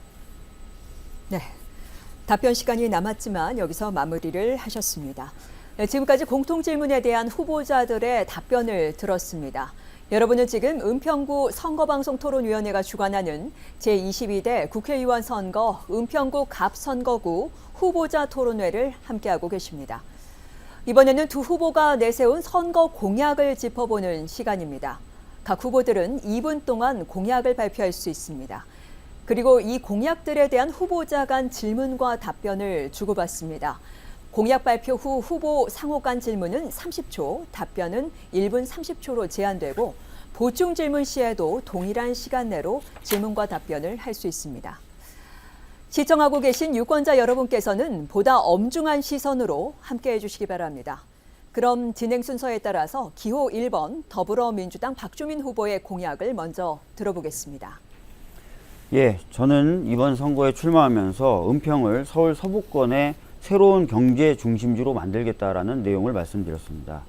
네. 답변 시간이 남았지만 여기서 마무리를 하셨습니다. 네, 지금까지 공통질문에 대한 후보자들의 답변을 들었습니다. 여러분은 지금 은평구 선거방송토론위원회가 주관하는 제22대 국회의원 선거 은평구 갑선거구 후보자 토론회를 함께하고 계십니다. 이번에는 두 후보가 내세운 선거 공약을 짚어보는 시간입니다. 각 후보들은 2분 동안 공약을 발표할 수 있습니다. 그리고 이 공약들에 대한 후보자 간 질문과 답변을 주고받습니다. 공약 발표 후 후보 상호 간 질문은 30초, 답변은 1분 30초로 제한되고, 보충 질문 시에도 동일한 시간 내로 질문과 답변을 할 수 있습니다. 시청하고 계신 유권자 여러분께서는 보다 엄중한 시선으로 함께해 주시기 바랍니다. 그럼 진행 순서에 따라서 기호 1번 더불어민주당 박주민 후보의 공약을 먼저 들어보겠습니다. 예, 저는 이번 선거에 출마하면서 은평을 서울 서부권의 새로운 경제 중심지로 만들겠다라는 내용을 말씀드렸습니다.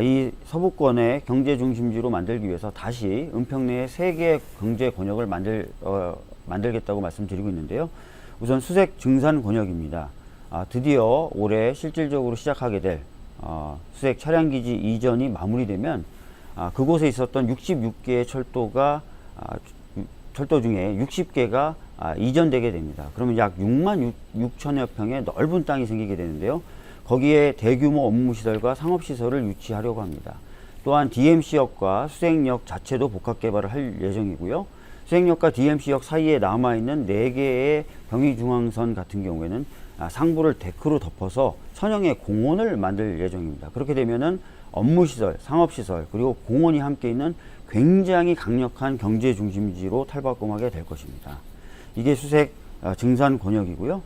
이 서부권의 경제 중심지로 만들기 위해서 다시 은평 내에 3개의 경제 권역을 만들겠다고 말씀드리고 있는데요. 우선 수색 증산 권역입니다. 드디어 올해 실질적으로 시작하게 될 수색 차량기지 이전이 마무리되면 그곳에 있었던 66개의 철도 중에 60개가 이전되게 됩니다. 그러면 약 6만 6천여 평의 넓은 땅이 생기게 되는데요. 거기에 대규모 업무시설과 상업시설을 유치하려고 합니다. 또한 DMC역과 수색역 자체도 복합 개발을 할 예정이고요. 수색역과 DMC역 사이에 남아있는 4개의 병의중앙선 같은 경우에는 상부를 데크로 덮어서 천형의 공원을 만들 예정입니다. 그렇게 되면은 업무시설, 상업시설, 그리고 공원이 함께 있는 굉장히 강력한 경제 중심지로 탈바꿈하게 될 것입니다. 이게 수색 증산 권역이고요.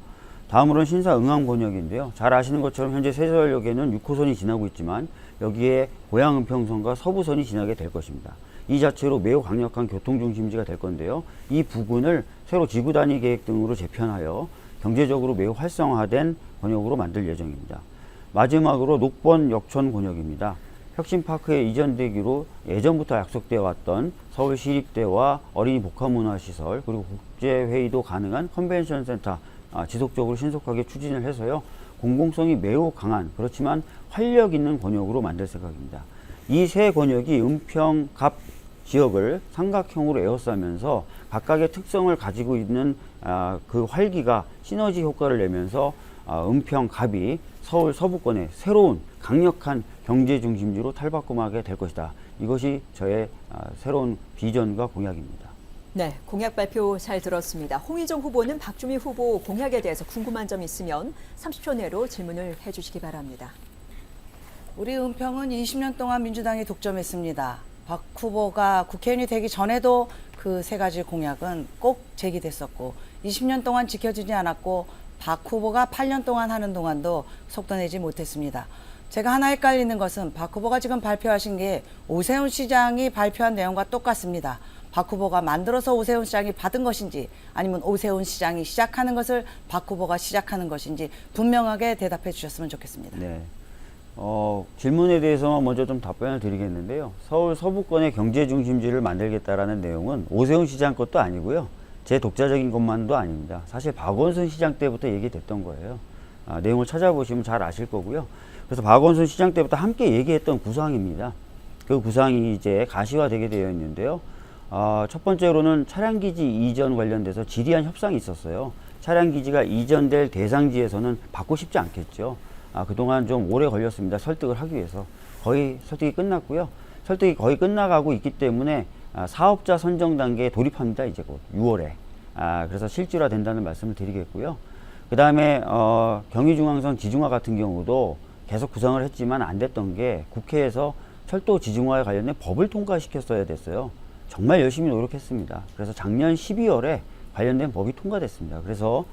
다음으로는 신사 응암 권역인데요. 잘 아시는 것처럼 현재 세서역에는 6호선이 지나고 있지만 여기에 고양 은평선과 서부선이 지나게 될 것입니다. 이 자체로 매우 강력한 교통중심지가 될 건데요. 이 부근을 새로 지구단위 계획 등으로 재편하여 경제적으로 매우 활성화된 권역으로 만들 예정입니다. 마지막으로 녹번 역촌 권역입니다. 혁신파크에 이전되기로 예전부터 약속되어 왔던 서울시립대와 어린이 복합문화시설, 그리고 국제회의도 가능한 컨벤션센터 지속적으로 신속하게 추진을 해서요. 공공성이 매우 강한, 그렇지만 활력 있는 권역으로 만들 생각입니다. 이 세 권역이 은평 갑 지역을 삼각형으로 에워싸면서 각각의 특성을 가지고 있는 그 활기가 시너지 효과를 내면서 은평, 갑이 서울 서부권의 새로운 강력한 경제 중심지로 탈바꿈하게 될 것이다. 이것이 저의 새로운 비전과 공약입니다. 네, 공약 발표 잘 들었습니다. 홍의정 후보는 박주민 후보 공약에 대해서 궁금한 점 있으면 30초 내로 질문을 해주시기 바랍니다. 우리 은평은 20년 동안 민주당이 독점했습니다. 박 후보가 국회의원이 되기 전에도 그 세 가지 공약은 꼭 제기됐었고 20년 동안 지켜지지 않았고 박 후보가 8년 동안 하는 동안도 속도내지 못했습니다. 제가 하나 헷갈리는 것은 박 후보가 지금 발표하신 게 오세훈 시장이 발표한 내용과 똑같습니다. 박 후보가 만들어서 오세훈 시장이 받은 것인지 아니면 오세훈 시장이 시작하는 것을 박 후보가 시작하는 것인지 분명하게 대답해 주셨으면 좋겠습니다. 네. 질문에 대해서만 먼저 좀 답변을 드리겠는데요. 서울 서부권의 경제 중심지를 만들겠다라는 내용은 오세훈 시장 것도 아니고요. 제 독자적인 것만도 아닙니다. 사실 박원순 시장 때부터 얘기됐던 거예요. 내용을 찾아보시면 잘 아실 거고요. 그래서 박원순 시장 때부터 함께 얘기했던 구상입니다. 그 구상이 이제 가시화되게 되어 있는데요. 첫 번째로는 차량기지 이전 관련돼서 지리한 협상이 있었어요. 차량기지가 이전될 대상지에서는 받고 싶지 않겠죠. 그동안 좀 오래 걸렸습니다. 설득을 하기 위해서. 거의 설득이 끝났고요. 설득이 거의 끝나가고 있기 때문에 사업자 선정 단계에 돌입합니다. 이제 곧 6월에. 그래서 실질화 된다는 말씀을 드리겠고요. 그 다음에 경의중앙선 지중화 같은 경우도 계속 구상을 했지만 안 됐던 게 국회에서 철도 지중화에 관련된 법을 통과시켰어야 됐어요. 정말 열심히 노력했습니다. 그래서 작년 12월에 관련된 법이 통과됐습니다. 그래서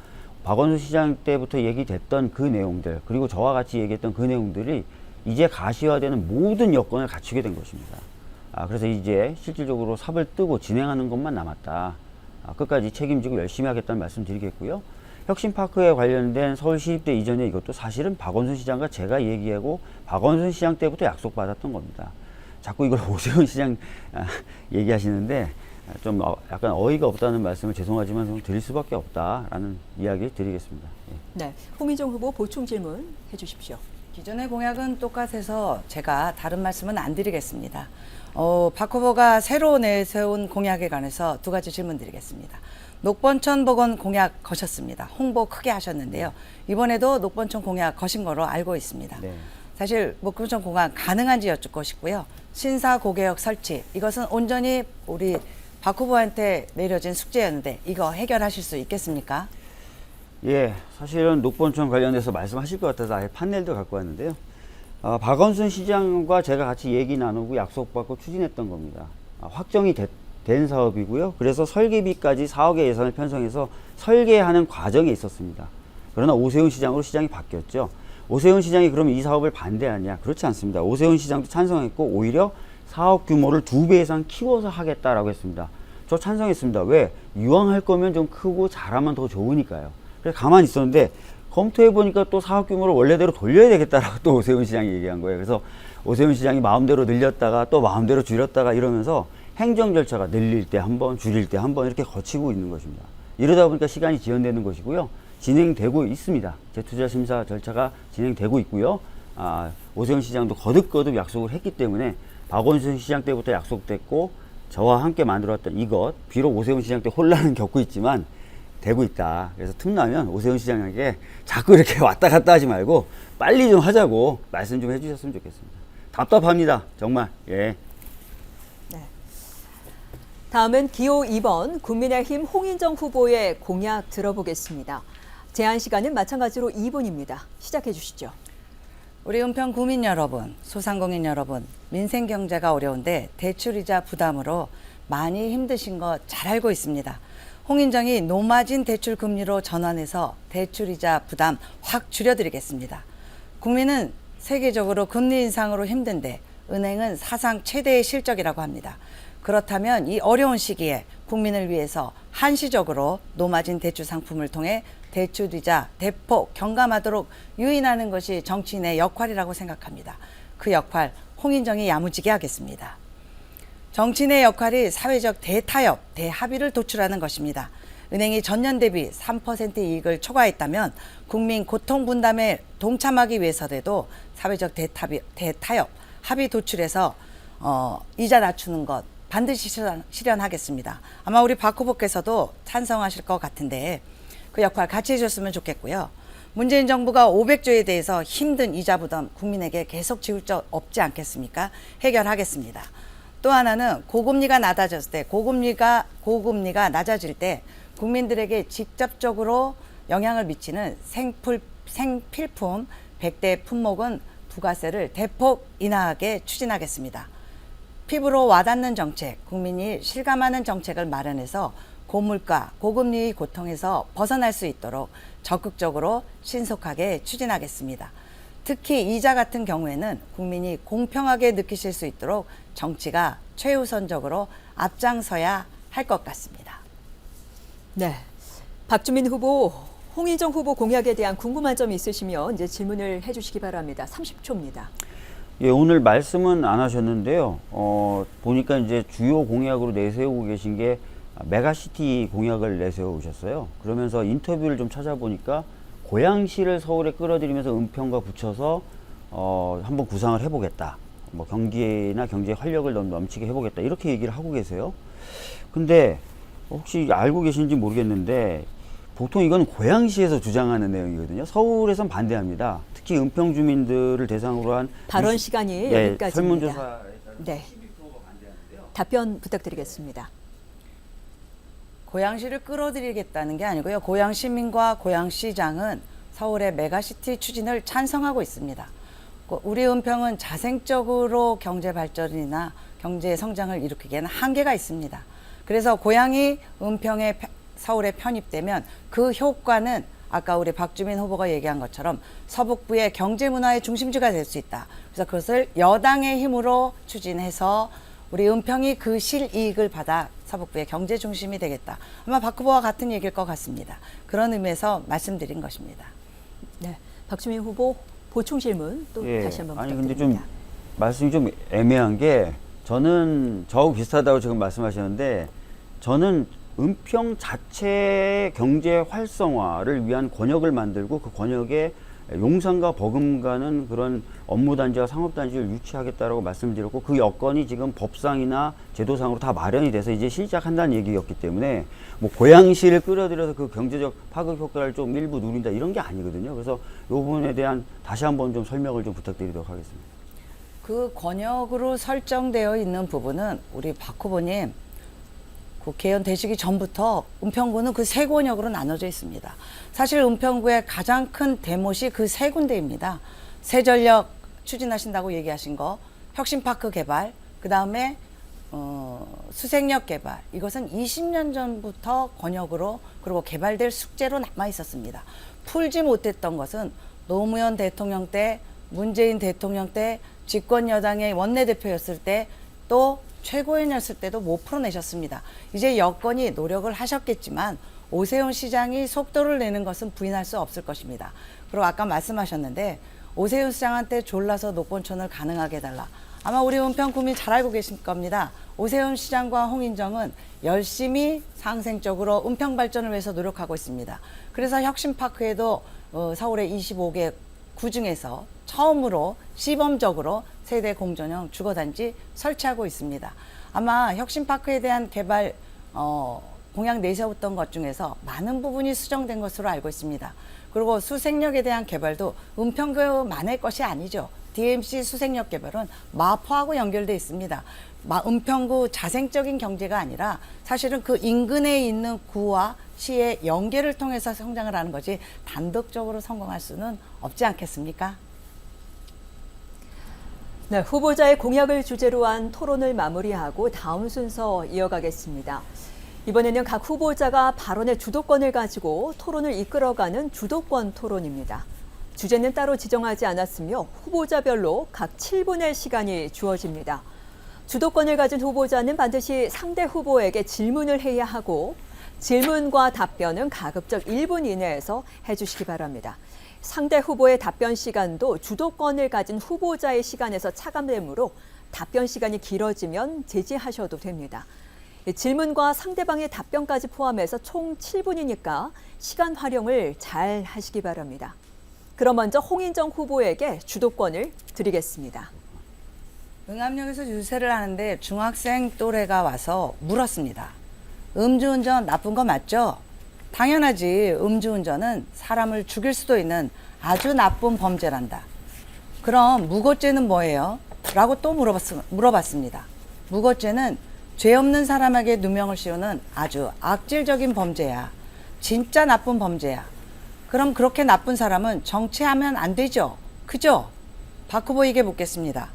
박원순 시장 때부터 얘기됐던 그 내용들, 그리고 저와 같이 얘기했던 그 내용들이 이제 가시화되는 모든 여건을 갖추게 된 것입니다. 그래서 이제 실질적으로 삽을 뜨고 진행하는 것만 남았다. 끝까지 책임지고 열심히 하겠다는 말씀 드리겠고요. 혁신파크에 관련된 서울시립대 이전에 이것도 사실은 박원순 시장과 제가 얘기하고 박원순 시장 때부터 약속받았던 겁니다. 자꾸 이걸 오세훈 시장 얘기하시는데 좀 약간 어이가 없다는 말씀을 죄송하지만 좀 드릴 수밖에 없다라는 이야기 드리겠습니다. 네, 홍의정 후보 보충 질문 해주십시오. 기존의 공약은 똑같아서 제가 다른 말씀은 안 드리겠습니다. 박 후보가 새로 내세운 공약에 관해서 두 가지 질문 드리겠습니다. 녹번천 복원 공약 거셨습니다. 홍보 크게 하셨는데요. 이번에도 녹번천 공약 거신 거로 알고 있습니다. 네. 사실 녹번천 공약 가능한지 여쭙고 싶고요. 신사 고개역 설치 이것은 온전히 우리 박 후보한테 내려진 숙제였는데 이거 해결하실 수 있겠습니까? 예, 사실은 녹번천 관련해서 말씀하실 것 같아서 아예 판넬도 갖고 왔는데요. 박원순 시장과 제가 같이 얘기 나누고 약속받고 추진했던 겁니다. 확정이 된 사업이고요. 그래서 설계비까지 4억의 예산을 편성해서 설계하는 과정에 있었습니다. 그러나 오세훈 시장으로 시장이 바뀌었죠. 오세훈 시장이 그러면 이 사업을 반대하냐? 그렇지 않습니다. 오세훈 시장도 찬성했고 오히려 사업 규모를 2배 이상 키워서 하겠다라고 했습니다. 저 찬성했습니다. 왜? 이왕 할 거면 좀 크고 잘하면 더 좋으니까요. 그래서 가만히 있었는데 검토해보니까 또 사업 규모를 원래대로 돌려야 되겠다라고 또 오세훈 시장이 얘기한 거예요. 그래서 오세훈 시장이 마음대로 늘렸다가 또 마음대로 줄였다가 이러면서 행정 절차가 늘릴 때 한 번, 줄일 때 한 번 이렇게 거치고 있는 것입니다. 이러다 보니까 시간이 지연되는 것이고요. 진행되고 있습니다. 재투자 심사 절차가 진행되고 있고요. 오세훈 시장도 거듭거듭 약속을 했기 때문에 박원순 시장 때부터 약속됐고 저와 함께 만들었던 이것, 비록 오세훈 시장 때 혼란은 겪고 있지만 되고 있다. 그래서 틈나면 오세훈 시장에게 자꾸 이렇게 왔다 갔다 하지 말고 빨리 좀 하자고 말씀 좀 해주셨으면 좋겠습니다. 답답합니다. 정말. 예. 네. 다음은 기호 2번 국민의힘 홍인정 후보의 공약 들어보겠습니다. 제한 시간은 마찬가지로 2분입니다. 시작해 주시죠. 우리 은평 구민 여러분, 소상공인 여러분, 민생 경제가 어려운데 대출이자 부담으로 많이 힘드신 거 잘 알고 있습니다. 홍인정이 노마진 대출 금리로 전환해서 대출이자 부담 확 줄여드리겠습니다. 국민은 세계적으로 금리 인상으로 힘든데 은행은 사상 최대의 실적이라고 합니다. 그렇다면 이 어려운 시기에 국민을 위해서 한시적으로 노마진 대출 상품을 통해 대출이자 대폭 경감하도록 유인하는 것이 정치인의 역할이라고 생각합니다. 그 역할 홍인정이 야무지게 하겠습니다. 정치인의 역할이 사회적 대타협, 대합의를 도출하는 것입니다. 은행이 전년 대비 3% 이익을 초과했다면 국민 고통 분담에 동참하기 위해서라도 사회적 대타협, 합의 도출해서 이자 낮추는 것 반드시 실현하겠습니다. 아마 우리 박 후보께서도 찬성하실 것 같은데 그 역할 같이 해줬으면 좋겠고요. 문재인 정부가 500조에 대해서 힘든 이자 부담 국민에게 계속 지울 적 없지 않겠습니까? 해결하겠습니다. 또 하나는 고금리가 낮아졌을 때, 고금리가 낮아질 때 국민들에게 직접적으로 영향을 미치는 생필품 100대 품목은 부가세를 대폭 인하하게 추진하겠습니다. 피부로 와닿는 정책, 국민이 실감하는 정책을 마련해서 고물가, 고금리의 고통에서 벗어날 수 있도록 적극적으로 신속하게 추진하겠습니다. 특히 이자 같은 경우에는 국민이 공평하게 느끼실 수 있도록 정치가 최우선적으로 앞장서야 할 것 같습니다. 네, 박주민 후보, 홍인정 후보 공약에 대한 궁금한 점이 있으시면 이제 질문을 해주시기 바랍니다. 30초입니다. 예, 오늘 말씀은 안 하셨는데요. 보니까 이제 주요 공약으로 내세우고 계신 게 메가시티 공약을 내세우셨어요. 그러면서 인터뷰를 좀 찾아보니까 고양시를 서울에 끌어들이면서 은평과 붙여서 한번 구상을 해보겠다. 뭐 경기나 경제에 활력을 넘치게 해보겠다. 이렇게 얘기를 하고 계세요. 근데 혹시 알고 계신지 모르겠는데 보통 이건 고양시에서 주장하는 내용이거든요. 서울에선 반대합니다. 특히 은평 주민들을 대상으로 한 발언 시간이 네, 여기까지입니다. 설문조사에 따른 네. 12%가 반대하는데요. 답변 부탁드리겠습니다. 고양시를 끌어들이겠다는 게 아니고요. 고양시민과 고양시장은 서울의 메가시티 추진을 찬성하고 있습니다. 우리 은평은 자생적으로 경제 발전이나 경제 성장을 일으키기에는 한계가 있습니다. 그래서 고양이 은평에 서울에 편입되면 그 효과는 아까 우리 박주민 후보가 얘기한 것처럼 서북부의 경제 문화의 중심지가 될 수 있다. 그래서 그것을 여당의 힘으로 추진해서 우리 은평이 그 실이익을 받아 서북부의 경제 중심이 되겠다. 아마 박 후보와 같은 얘기일 것 같습니다. 그런 의미에서 말씀드린 것입니다. 네, 박주민 후보 보충 질문 또 예, 다시 한번 아니 부탁드립니다. 근데 좀 말씀이 좀 애매한 게 저는 저하고 비슷하다고 지금 말씀하셨는데 저는 은평 자체 경제 활성화를 위한 권역을 만들고 그 권역에 용산과 버금가는 그런 업무단지와 상업단지를 유치하겠다라고 말씀드렸고 그 여건이 지금 법상이나 제도상으로 다 마련이 돼서 이제 시작한다는 얘기였기 때문에 뭐 고양시를 끌어들여서 그 경제적 파급 효과를 좀 일부 누린다 이런 게 아니거든요. 그래서 이 부분에 대한 다시 한번 좀 설명을 좀 부탁드리도록 하겠습니다. 그 권역으로 설정되어 있는 부분은 우리 박 후보님 국회의원 되시기 전부터 은평구는 그 세 권역으로 나눠져 있습니다. 사실 은평구의 가장 큰 대못이 그 세 군데입니다. 새전력 추진하신다고 얘기하신 거, 혁신파크 개발, 그 다음에 수생력 개발. 이것은 20년 전부터 권역으로 그리고 개발될 숙제로 남아 있었습니다. 풀지 못했던 것은 노무현 대통령 때, 문재인 대통령 때, 집권 여당의 원내대표였을 때, 또 최고위원이었을 때도 못 풀어내셨습니다. 이제 여건이 노력을 하셨겠지만 오세훈 시장이 속도를 내는 것은 부인할 수 없을 것입니다. 그리고 아까 말씀하셨는데 오세훈 시장한테 졸라서 녹본촌을 가능하게 해달라. 아마 우리 은평 구민 잘 알고 계실 겁니다. 오세훈 시장과 홍인정은 열심히 상생적으로 은평 발전을 위해서 노력하고 있습니다. 그래서 혁신파크에도 서울의 25개 구 중에서 처음으로 시범적으로 세대 공전형 주거단지 설치하고 있습니다. 아마 혁신파크에 대한 개발 공약 내세웠던 것 중에서 많은 부분이 수정된 것으로 알고 있습니다. 그리고 수생력에 대한 개발도 은평구만의 것이 아니죠. DMC 수생력 개발은 마포하고 연결돼 있습니다. 은평구 자생적인 경제가 아니라 사실은 그 인근에 있는 구와 시의 연계를 통해서 성장을 하는 거지 단독적으로 성공할 수는 없지 않겠습니까? 네, 후보자의 공약을 주제로 한 토론을 마무리하고 다음 순서 이어가겠습니다. 이번에는 각 후보자가 발언의 주도권을 가지고 토론을 이끌어가는 주도권 토론입니다. 주제는 따로 지정하지 않았으며 후보자별로 각 7분의 시간이 주어집니다. 주도권을 가진 후보자는 반드시 상대 후보에게 질문을 해야 하고 질문과 답변은 가급적 1분 이내에서 해주시기 바랍니다. 상대 후보의 답변 시간도 주도권을 가진 후보자의 시간에서 차감되므로 답변 시간이 길어지면 제지하셔도 됩니다. 질문과 상대방의 답변까지 포함해서 총 7분이니까 시간 활용을 잘 하시기 바랍니다. 그럼 먼저 홍인정 후보에게 주도권을 드리겠습니다. 응암역에서 유세를 하는데 중학생 또래가 와서 물었습니다. 음주운전 나쁜 거 맞죠? 당연하지. 음주운전은 사람을 죽일 수도 있는 아주 나쁜 범죄란다. 그럼 무고죄는 뭐예요? 라고 또 물어봤습니다. 무고죄는 죄 없는 사람에게 누명을 씌우는 아주 악질적인 범죄야. 진짜 나쁜 범죄야. 그럼 그렇게 나쁜 사람은 정치하면 안 되죠? 그죠? 박 후보에게 묻겠습니다.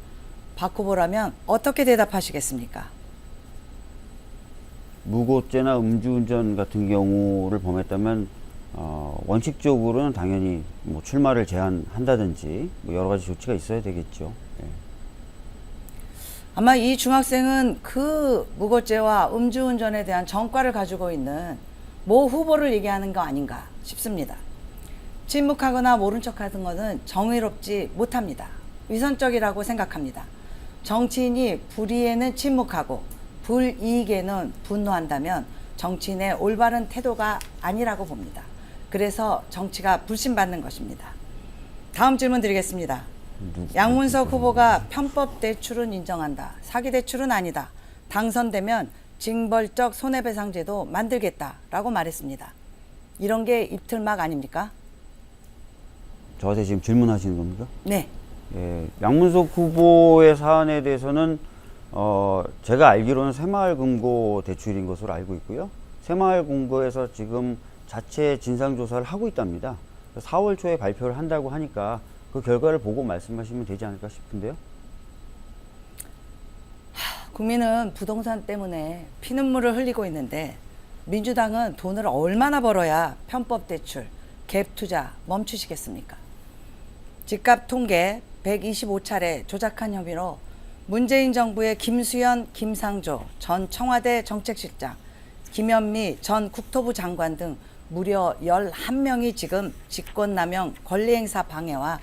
박 후보라면 어떻게 대답하시겠습니까? 무고죄나 음주운전 같은 경우를 범했다면 원칙적으로는 당연히 뭐 출마를 제한한다든지 뭐 여러 가지 조치가 있어야 되겠죠. 예. 아마 이 중학생은 그 무고죄와 음주운전에 대한 전과를 가지고 있는 모 후보를 얘기하는 거 아닌가 싶습니다. 침묵하거나 모른 척하는 것은 정의롭지 못합니다. 위선적이라고 생각합니다. 정치인이 불이에는 침묵하고 불이익에는 분노한다면 정치인의 올바른 태도가 아니라고 봅니다. 그래서 정치가 불신받는 것입니다. 다음 질문 드리겠습니다. 양문석 후보가 편법 대출은 인정한다. 사기 대출은 아니다. 당선되면 징벌적 손해배상제도 만들겠다라고 말했습니다. 이런 게 입틀막 아닙니까? 저한테 지금 질문하시는 겁니까? 네. 예, 양문석 후보의 사안에 대해서는 제가 알기로는 새마을금고 대출인 것으로 알고 있고요. 새마을금고에서 지금 자체 진상조사를 하고 있답니다. 4월 초에 발표를 한다고 하니까 그 결과를 보고 말씀하시면 되지 않을까 싶은데요. 국민은 부동산 때문에 피눈물을 흘리고 있는데 민주당은 돈을 얼마나 벌어야 편법 대출, 갭 투자 멈추시겠습니까? 집값 통계 125차례 조작한 혐의로 문재인 정부의 김수현, 김상조 전 청와대 정책실장, 김현미 전 국토부 장관 등 무려 11명이 지금 직권남용 권리행사 방해와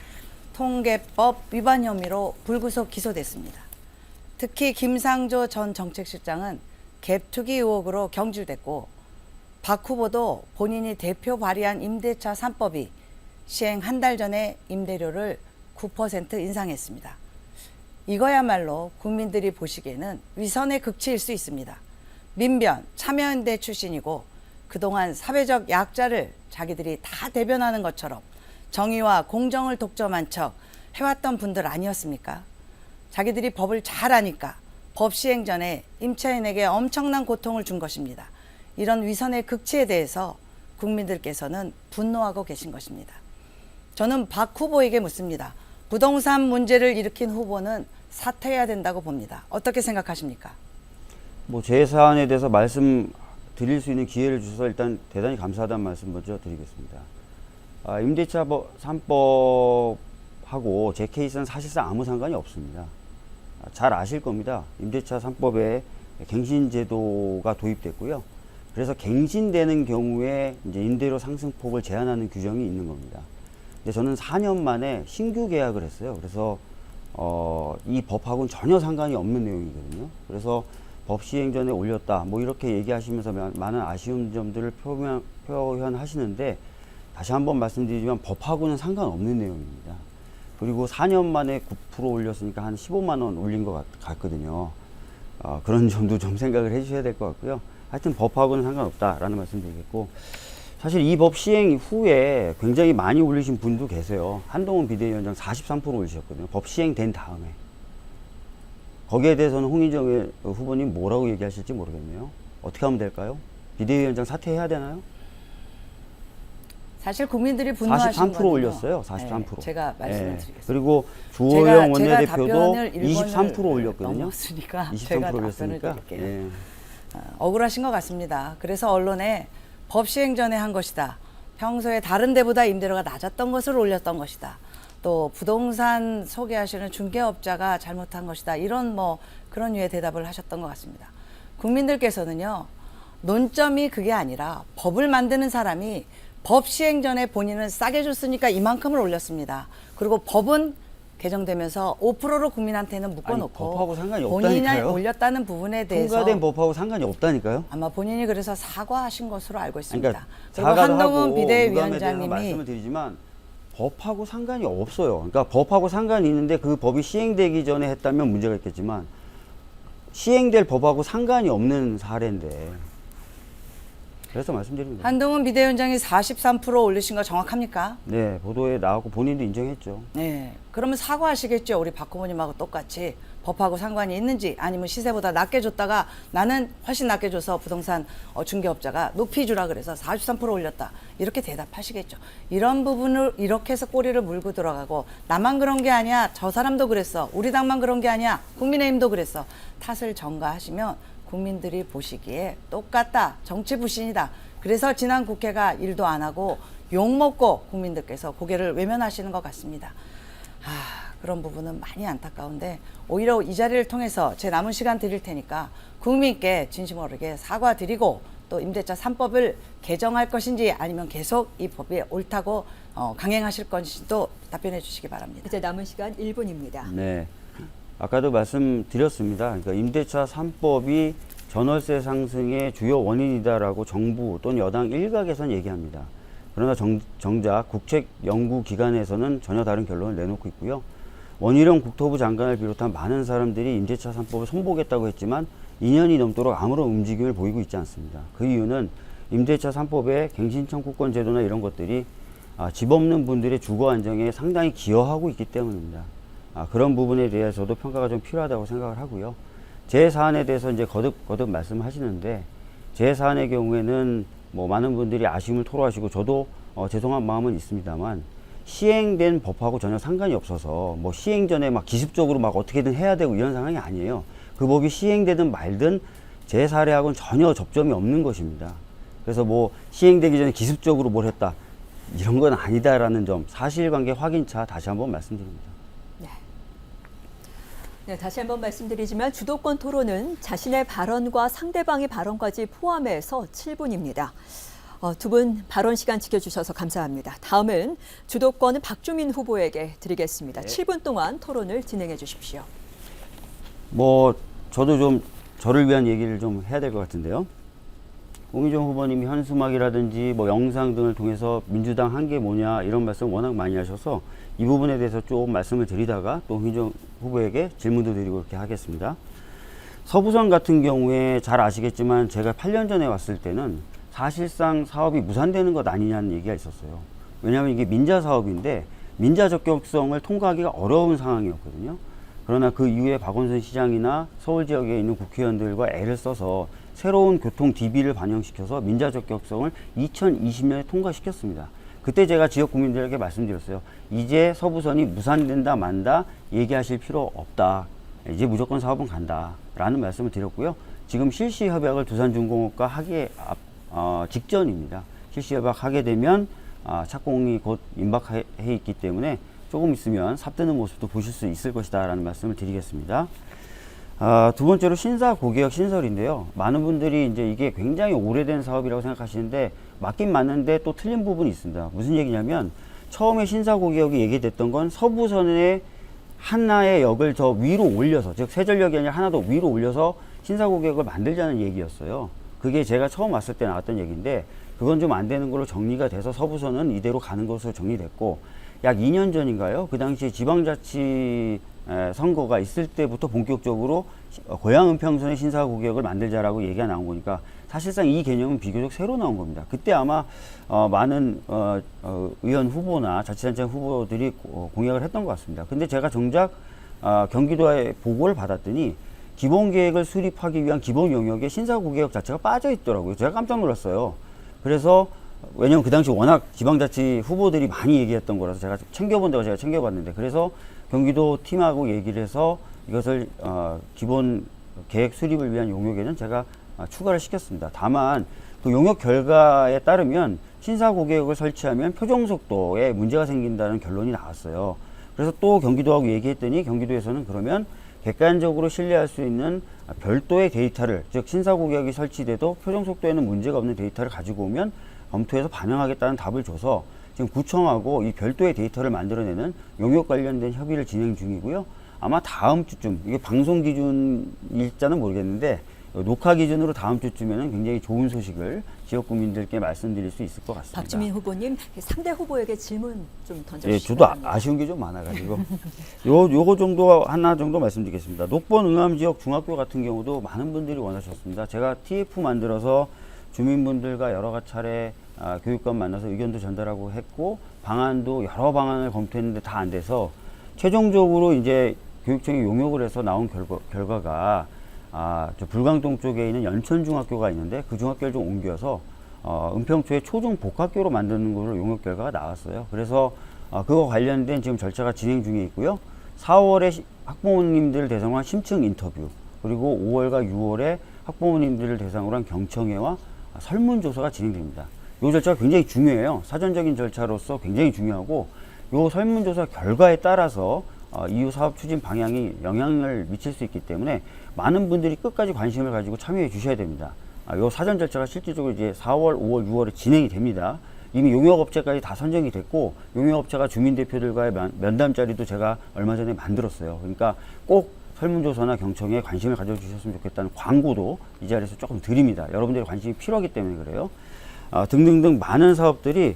통계법 위반 혐의로 불구속 기소됐습니다. 특히 김상조 전 정책실장은 갭 투기 의혹으로 경질됐고 박 후보도 본인이 대표 발의한 임대차 3법이 시행 한 달 전에 임대료를 9% 인상했습니다. 이거야말로 국민들이 보시기에는 위선의 극치일 수 있습니다. 민변, 참여연대 출신이고 그동안 사회적 약자를 자기들이 다 대변하는 것처럼 정의와 공정을 독점한 척 해왔던 분들 아니었습니까? 자기들이 법을 잘 아니까 법 시행 전에 임차인에게 엄청난 고통을 준 것입니다. 이런 위선의 극치에 대해서 국민들께서는 분노하고 계신 것입니다. 저는 박 후보에게 묻습니다. 부동산 문제를 일으킨 후보는 사퇴해야 된다고 봅니다. 어떻게 생각하십니까? 뭐 제 사안에 대해서 말씀드릴 수 있는 기회를 주셔서 일단 대단히 감사하다는 말씀 먼저 드리겠습니다. 임대차 3법하고 제 케이스는 사실상 아무 상관이 없습니다. 잘 아실 겁니다. 임대차 3법에 갱신제도가 도입됐고요. 그래서 갱신되는 경우에 이제 임대료 상승폭을 제한하는 규정이 있는 겁니다. 근데 저는 4년 만에 신규 계약을 했어요. 그래서 이 법하고는 전혀 상관이 없는 내용이거든요. 그래서 법 시행 전에 올렸다, 뭐 이렇게 얘기하시면서 많은 아쉬운 점들을 표현하시는데 다시 한번 말씀드리지만 법하고는 상관없는 내용입니다. 그리고 4년 만에 9% 올렸으니까 한 15만 원 올린 것 같거든요. 그런 점도 좀 생각을 해주셔야 될 것 같고요. 하여튼 법하고는 상관없다라는 말씀 드리겠고, 사실 이 법 시행 후에 굉장히 많이 올리신 분도 계세요. 한동훈 비대위원장 43% 올리셨거든요. 법 시행된 다음에. 거기에 대해서는 홍인정 후보님 뭐라고 얘기하실지 모르겠네요. 어떻게 하면 될까요? 비대위원장 사퇴해야 되나요? 사실 국민들이 분노하신 43% 올렸어요. 43%. 네, 제가 말씀을 네. 드리겠습니다. 그리고 주호영 제가 원내대표도 답변을 23% 올렸거든요. 넘었으니까 23% 제가 답변을 올렸으니까. 드릴게요. 예. 억울하신 것 같습니다. 그래서 언론에 법 시행 전에 한 것이다. 평소에 다른 데보다 임대료가 낮았던 것을 올렸던 것이다. 또 부동산 소개하시는 중개업자가 잘못한 것이다. 이런 그런 류의 대답을 하셨던 것 같습니다. 국민들께서는요. 논점이 그게 아니라 법을 만드는 사람이 법 시행 전에 본인은 싸게 줬으니까 이만큼을 올렸습니다. 그리고 법은 개정되면서 5%로 국민한테는 묶어놓고 아니, 법하고 상관이 본인이 없다니까요. 올렸다는 부분에 대해서 통과된 법하고 상관이 없다니까요. 아마 본인이 그래서 사과하신 것으로 알고 있습니다. 그러니까 그리고 사과도 한동훈 하고 유감에 대해서 비대위원장님이 말씀을 드리지만 법하고 상관이 없어요. 그러니까 법하고 상관이 있는데 그 법이 시행되기 전에 했다면 문제가 있겠지만 시행될 법하고 상관이 없는 사례인데 그래서 말씀드립니다. 한동훈 비대위원장이 43% 올리신 거 정확합니까? 네, 보도에 나왔고 본인도 인정했죠. 네. 그러면 사과하시겠죠. 우리 박 후보님하고 똑같이 법하고 상관이 있는지 아니면 시세보다 낮게 줬다가 나는 훨씬 낮게 줘서 부동산 중개업자가 높이 주라 그래서 43% 올렸다. 이렇게 대답하시겠죠. 이런 부분을 이렇게 해서 꼬리를 물고 들어가고 나만 그런 게 아니야. 저 사람도 그랬어. 우리 당만 그런 게 아니야. 국민의힘도 그랬어. 탓을 전가하시면 국민들이 보시기에 똑같다. 정치 불신이다. 그래서 지난 국회가 일도 안 하고 욕먹고 국민들께서 고개를 외면하시는 것 같습니다. 그런 부분은 많이 안타까운데 오히려 이 자리를 통해서 제 남은 시간 드릴 테니까 국민께 진심 어리게 사과드리고 또 임대차 3법을 개정할 것인지 아니면 계속 이 법이 옳다고 강행하실 것인지도 답변해 주시기 바랍니다. 이제 남은 시간 1분입니다. 네. 아까도 말씀드렸습니다. 그러니까 임대차 3법이 전월세 상승의 주요 원인이다라고 정부 또는 여당 일각에선 얘기합니다. 그러나 정작 국책연구기관에서는 전혀 다른 결론을 내놓고 있고요. 원희룡 국토부 장관을 비롯한 많은 사람들이 임대차 3법을 손보겠다고 했지만 2년이 넘도록 아무런 움직임을 보이고 있지 않습니다. 그 이유는 임대차 3법의 갱신청구권 제도나 이런 것들이 집 없는 분들의 주거 안정에 상당히 기여하고 있기 때문입니다. 그런 부분에 대해서도 평가가 좀 필요하다고 생각을 하고요. 제 사안에 대해서 이제 거듭 말씀하시는데 제 사안의 경우에는 뭐 많은 분들이 아쉬움을 토로하시고 저도 죄송한 마음은 있습니다만 시행된 법하고 전혀 상관이 없어서 뭐 시행 전에 막 기습적으로 막 어떻게든 해야 되고 이런 상황이 아니에요. 그 법이 시행되든 말든 제 사례하고는 전혀 접점이 없는 것입니다. 그래서 뭐 시행되기 전에 기습적으로 뭘 했다 이런 건 아니다라는 점 사실관계 확인차 다시 한번 말씀드립니다. 네, 다시 한번 말씀드리지만 주도권 토론은 자신의 발언과 상대방의 발언까지 포함해서 7분입니다. 두 분 발언 시간 지켜주셔서 감사합니다. 다음은 주도권은 박주민 후보에게 드리겠습니다. 7분 동안 토론을 진행해 주십시오. 뭐 저도 좀 저를 위한 얘기를 좀 해야 될 것 같은데요. 홍의정 후보님이 현수막이라든지 뭐 영상 등을 통해서 민주당 한 게 뭐냐 이런 말씀 워낙 많이 하셔서 이 부분에 대해서 조금 말씀을 드리다가 또 홍의정 후보에게 질문도 드리고 이렇게 하겠습니다. 서부선 같은 경우에 잘 아시겠지만 제가 8년 전에 왔을 때는 사실상 사업이 무산되는 것 아니냐는 얘기가 있었어요. 왜냐하면 이게 민자 사업인데 민자 적격성을 통과하기가 어려운 상황이었거든요. 그러나 그 이후에 박원순 시장이나 서울 지역에 있는 국회의원들과 애를 써서 새로운 교통 DB를 반영시켜서 민자 적격성을 2020년에 통과시켰습니다. 그때 제가 지역 국민들에게 말씀드렸어요. 이제 서부선이 무산된다 만다 얘기하실 필요 없다. 이제 무조건 사업은 간다. 라는 말씀을 드렸고요. 지금 실시 협약을 두산중공업과 하기에 직전입니다. 실시 협약 하게 되면 착공이 곧 임박해 있기 때문에 조금 있으면 삽뜨는 모습도 보실 수 있을 것이다 라는 말씀을 드리겠습니다. 두 번째로 신사고개역 신설인데요. 많은 분들이 이제 이게 굉장히 오래된 사업이라고 생각하시는데 맞긴 맞는데 또 틀린 부분이 있습니다. 무슨 얘기냐면 처음에 신사고개역이 얘기됐던 건 서부선의 하나의 역을 저 위로 올려서 즉 세전력이 아니라 하나 더 위로 올려서 신사고개역을 만들자는 얘기였어요. 그게 제가 처음 왔을 때 나왔던 얘기인데 그건 좀 안 되는 걸로 정리가 돼서 서부선은 이대로 가는 것으로 정리됐고 약 2년 전인가요? 그 당시에 지방자치 선거가 있을 때부터 본격적으로 고양 은평선의 신사고개역을 만들자라고 얘기가 나온 거니까 사실상 이 개념은 비교적 새로 나온 겁니다. 그때 아마 많은 의원 후보나 자치단체 후보들이 공약을 했던 것 같습니다. 근데 제가 정작 경기도에 보고를 받았더니 기본계획을 수립하기 위한 기본 영역에 신사고개역 자체가 빠져 있더라고요. 제가 깜짝 놀랐어요. 그래서 왜냐면 그 당시 워낙 지방자치 후보들이 많이 얘기했던 거라서 제가 챙겨본다고 제가 챙겨봤는데 그래서 경기도 팀하고 얘기를 해서 이것을 기본 계획 수립을 위한 용역에는 제가 추가를 시켰습니다. 다만 그 용역 결과에 따르면 신사고개역을 설치하면 표정속도에 문제가 생긴다는 결론이 나왔어요. 그래서 또 경기도하고 얘기했더니 경기도에서는 그러면 객관적으로 신뢰할 수 있는 별도의 데이터를 즉 신사고개역이 설치돼도 표정속도에는 문제가 없는 데이터를 가지고 오면 검토해서 반영하겠다는 답을 줘서 지금 구청하고 이 별도의 데이터를 만들어내는 용역 관련된 협의를 진행 중이고요. 아마 다음 주쯤 이게 방송 기준 일자는 모르겠는데 녹화 기준으로 다음 주쯤에는 굉장히 좋은 소식을 지역 국민들께 말씀드릴 수 있을 것 같습니다. 박주민 후보님, 상대 후보에게 질문 좀 던져주시기 예, 저도 바랍니다. 아쉬운 게 좀 많아가지고 요거 정도 하나 정도 말씀드리겠습니다. 녹번 응암 지역 중학교 같은 경우도 많은 분들이 원하셨습니다. 제가 TF 만들어서 주민분들과 여러 차례 교육감 만나서 의견도 전달하고 했고 방안도 여러 방안을 검토했는데 다 안 돼서 최종적으로 이제 교육청이 용역을 해서 나온 결과가 저 불광동 쪽에 있는 연천중학교가 있는데 그 중학교를 좀 옮겨서 은평초의 초중 복학교로 만드는 걸로 용역 결과가 나왔어요. 그래서 그거 관련된 지금 절차가 진행 중에 있고요. 4월에 학부모님들 대상으로 한 심층 인터뷰, 그리고 5월과 6월에 학부모님들을 대상으로 한 경청회와 설문조사가 진행됩니다. 이 절차가 굉장히 중요해요. 사전적인 절차로서 굉장히 중요하고, 이 설문조사 결과에 따라서 이후 사업 추진 방향이 영향을 미칠 수 있기 때문에 많은 분들이 끝까지 관심을 가지고 참여해 주셔야 됩니다. 이 사전 절차가 실질적으로 이제 4월, 5월, 6월에 진행이 됩니다. 이미 용역업체까지 다 선정이 됐고, 용역업체가 주민대표들과의 면담 자리도 제가 얼마 전에 만들었어요. 그러니까 꼭 설문조사나 경청에 관심을 가져주셨으면 좋겠다는 광고도 이 자리에서 조금 드립니다. 여러분들의 관심이 필요하기 때문에 그래요. 등등등 많은 사업들이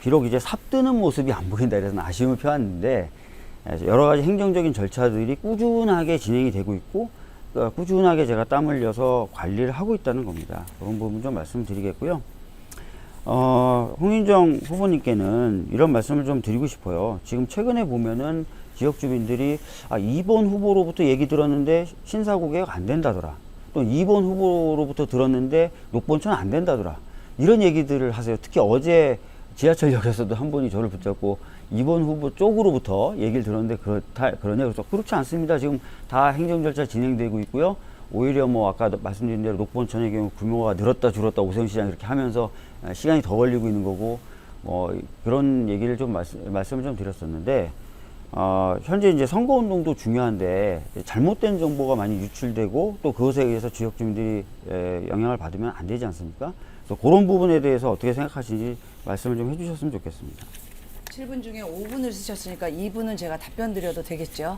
비록 이제 삽뜨는 모습이 안 보인다 이래서 아쉬움을 표하는데, 여러 가지 행정적인 절차들이 꾸준하게 진행이 되고 있고, 꾸준하게 제가 땀 흘려서 관리를 하고 있다는 겁니다. 그런 부분 좀 말씀드리겠고요. 홍인정 후보님께는 이런 말씀을 좀 드리고 싶어요. 지금 최근에 보면은 지역 주민들이 2번 후보로부터 얘기 들었는데 신사고 개혁 안 된다더라. 또 2번 후보로부터 들었는데 녹번천 안 된다더라. 이런 얘기들을 하세요. 특히 어제 지하철역에서도 한 분이 저를 붙잡고 2번 후보 쪽으로부터 얘기를 들었는데 그러냐. 그래서 그렇지 않습니다. 지금 다 행정 절차 진행되고 있고요. 오히려 뭐 아까 말씀드린 대로 녹번천의 경우 규모가 늘었다 줄었다 오세훈시장 이렇게 하면서 시간이 더 걸리고 있는 거고, 그런 얘기를 좀 말씀을 좀 드렸었는데, 현재 이제 선거운동도 중요한데 잘못된 정보가 많이 유출되고 또 그것에 의해서 지역 주민들이 영향을 받으면 안 되지 않습니까? 그래서 그런 부분에 대해서 어떻게 생각하시는지 말씀을 좀 해주셨으면 좋겠습니다. 7분 중에 5분을 쓰셨으니까 2분은 제가 답변 드려도 되겠죠?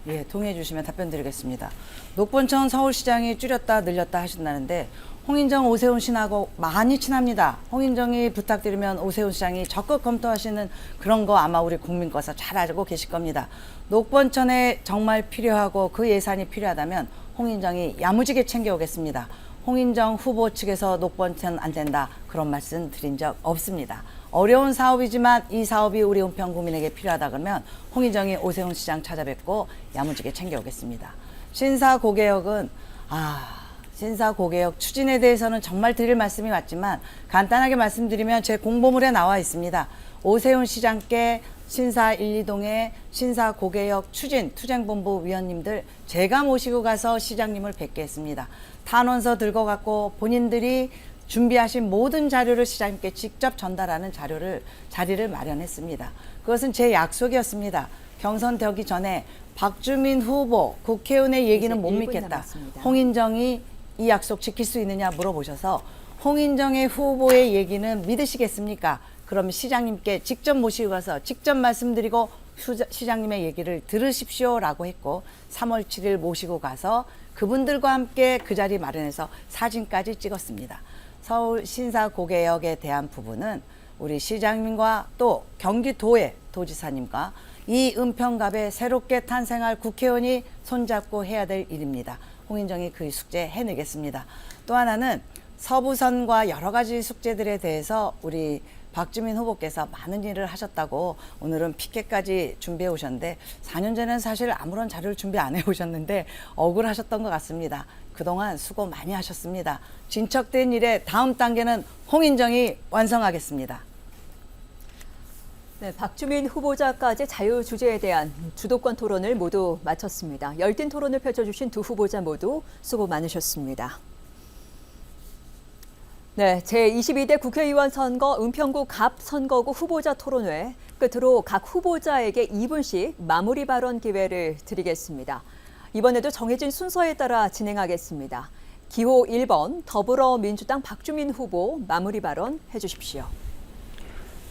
예, 동의해 주시면 답변 드리겠습니다. 녹번천 서울시장이 줄였다 늘렸다 하신다는데, 홍인정 오세훈 씨하고 많이 친합니다. 홍인정이 부탁드리면 오세훈 시장이 적극 검토하시는 그런 거 아마 우리 국민께서 잘 알고 계실 겁니다. 녹번천에 정말 필요하고 그 예산이 필요하다면 홍인정이 야무지게 챙겨오겠습니다. 홍인정 후보 측에서 녹번천 안 된다 그런 말씀 드린 적 없습니다. 어려운 사업이지만 이 사업이 우리 은평 국민에게 필요하다 그러면 홍인정이 오세훈 시장 찾아뵙고 야무지게 챙겨오겠습니다. 신사고개역은 신사고개역 추진에 대해서는 정말 드릴 말씀이 맞지만 간단하게 말씀드리면 제 공보물에 나와 있습니다. 오세훈 시장께 신사 1, 2동의 신사고개역 추진 투쟁본부 위원님들 제가 모시고 가서 시장님을 뵙게 했습니다. 탄원서 들고 갔고 본인들이 준비하신 모든 자료를 시장님께 직접 전달하는 자리를 마련했습니다. 그것은 제 약속이었습니다. 경선되기 전에 박주민 후보 국회의원의 얘기는 못 믿겠다. 남았습니다. 홍인정이 이 약속 지킬 수 있느냐 물어보셔서 홍인정의 후보의 얘기는 믿으시겠습니까? 그럼 시장님께 직접 모시고 가서 직접 말씀드리고 시장님의 얘기를 들으십시오라고 했고 3월 7일 모시고 가서 그분들과 함께 그 자리 마련해서 사진까지 찍었습니다. 서울 신사고개역에 대한 부분은 우리 시장님과 또 경기도의 도지사님과 이 은평갑에 새롭게 탄생할 국회의원이 손잡고 해야 될 일입니다. 홍인정이 그 숙제 해내겠습니다. 또 하나는 서부선과 여러 가지 숙제들에 대해서 우리 박주민 후보께서 많은 일을 하셨다고 오늘은 피켓까지 준비해 오셨는데 4년 전에는 사실 아무런 자료를 준비 안 해 오셨는데 억울하셨던 것 같습니다. 그동안 수고 많이 하셨습니다. 진척된 일의 다음 단계는 홍인정이 완성하겠습니다. 네, 박주민 후보자까지 자유 주제에 대한 주도권 토론을 모두 마쳤습니다. 열띤 토론을 펼쳐주신 두 후보자 모두 수고 많으셨습니다. 네, 제22대 국회의원 선거 은평구 갑 선거구 후보자 토론회 끝으로 각 후보자에게 2분씩 마무리 발언 기회를 드리겠습니다. 이번에도 정해진 순서에 따라 진행하겠습니다. 기호 1번 더불어민주당 박주민 후보 마무리 발언 해주십시오.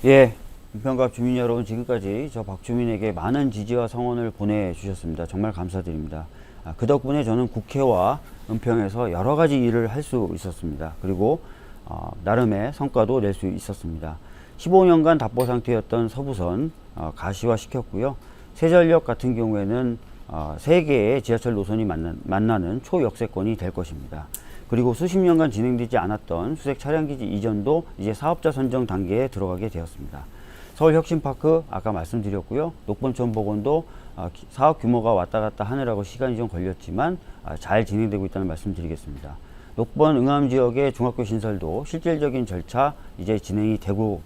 예, 은평갑 주민 여러분, 지금까지 저 박주민에게 많은 지지와 성원을 보내주셨습니다. 정말 감사드립니다. 그 덕분에 저는 국회와 은평에서 여러 가지 일을 할 수 있었습니다. 그리고 나름의 성과도 낼 수 있었습니다. 15년간 답보 상태였던 서부선 가시화시켰고요. 세전력 같은 경우에는 3개의 지하철 노선이 만나는 초역세권이 될 것입니다. 그리고 수십 년간 진행되지 않았던 수색 차량기지 이전도 이제 사업자 선정 단계에 들어가게 되었습니다. 서울혁신파크 아까 말씀드렸고요. 녹번천복원도 사업 규모가 왔다 갔다 하느라고 시간이 좀 걸렸지만 잘 진행되고 있다는 말씀드리겠습니다. 녹번 응암 지역의 중학교 신설도 실질적인 절차 이제 진행이 되고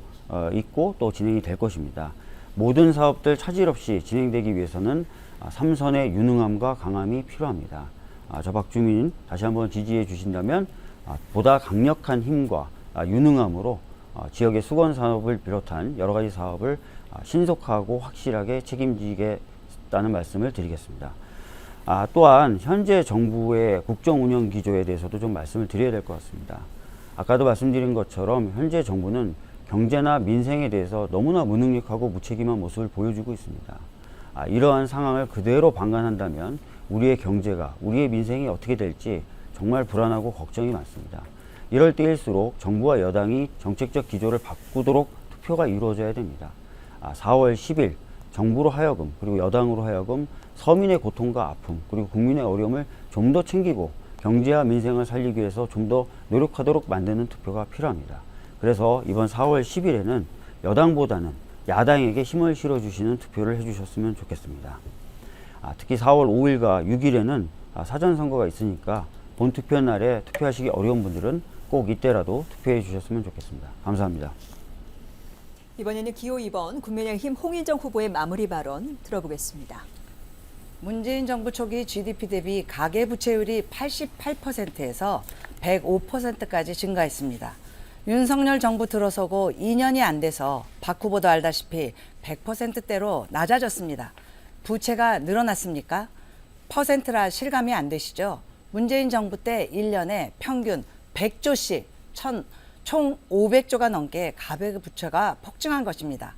있고 또 진행이 될 것입니다. 모든 사업들 차질 없이 진행되기 위해서는 3선의 유능함과 강함이 필요합니다. 저 박주민 다시 한번 지지해 주신다면 보다 강력한 힘과 유능함으로 지역의 수건 사업을 비롯한 여러 가지 사업을 신속하고 확실하게 책임지겠다는 말씀을 드리겠습니다. 또한 현재 정부의 국정 운영 기조에 대해서도 좀 말씀을 드려야 될 것 같습니다. 아까도 말씀드린 것처럼 현재 정부는 경제나 민생에 대해서 너무나 무능력하고 무책임한 모습을 보여주고 있습니다. 이러한 상황을 그대로 방관한다면 우리의 경제가, 우리의 민생이 어떻게 될지 정말 불안하고 걱정이 많습니다. 이럴 때일수록 정부와 여당이 정책적 기조를 바꾸도록 투표가 이루어져야 됩니다. 4월 10일 정부로 하여금 그리고 여당으로 하여금 서민의 고통과 아픔 그리고 국민의 어려움을 좀 더 챙기고 경제와 민생을 살리기 위해서 좀 더 노력하도록 만드는 투표가 필요합니다. 그래서 이번 4월 10일에는 여당보다는 야당에게 힘을 실어주시는 투표를 해주셨으면 좋겠습니다. 특히 4월 5일과 6일에는 사전선거가 있으니까 본투표 날에 투표하시기 어려운 분들은 꼭 이때라도 투표해 주셨으면 좋겠습니다. 감사합니다. 이번에는 기호 2번 국민의힘 홍인정 후보의 마무리 발언 들어보겠습니다. 문재인 정부 초기 GDP 대비 가계부채율이 88%에서 105%까지 증가했습니다. 윤석열 정부 들어서고 2년이 안 돼서 박 후보도 알다시피 100%대로 낮아졌습니다. 부채가 늘어났습니까? 퍼센트라 실감이 안 되시죠? 문재인 정부 때 1년에 평균 100조씩 총 500조가 넘게 가계부채가 폭증한 것입니다.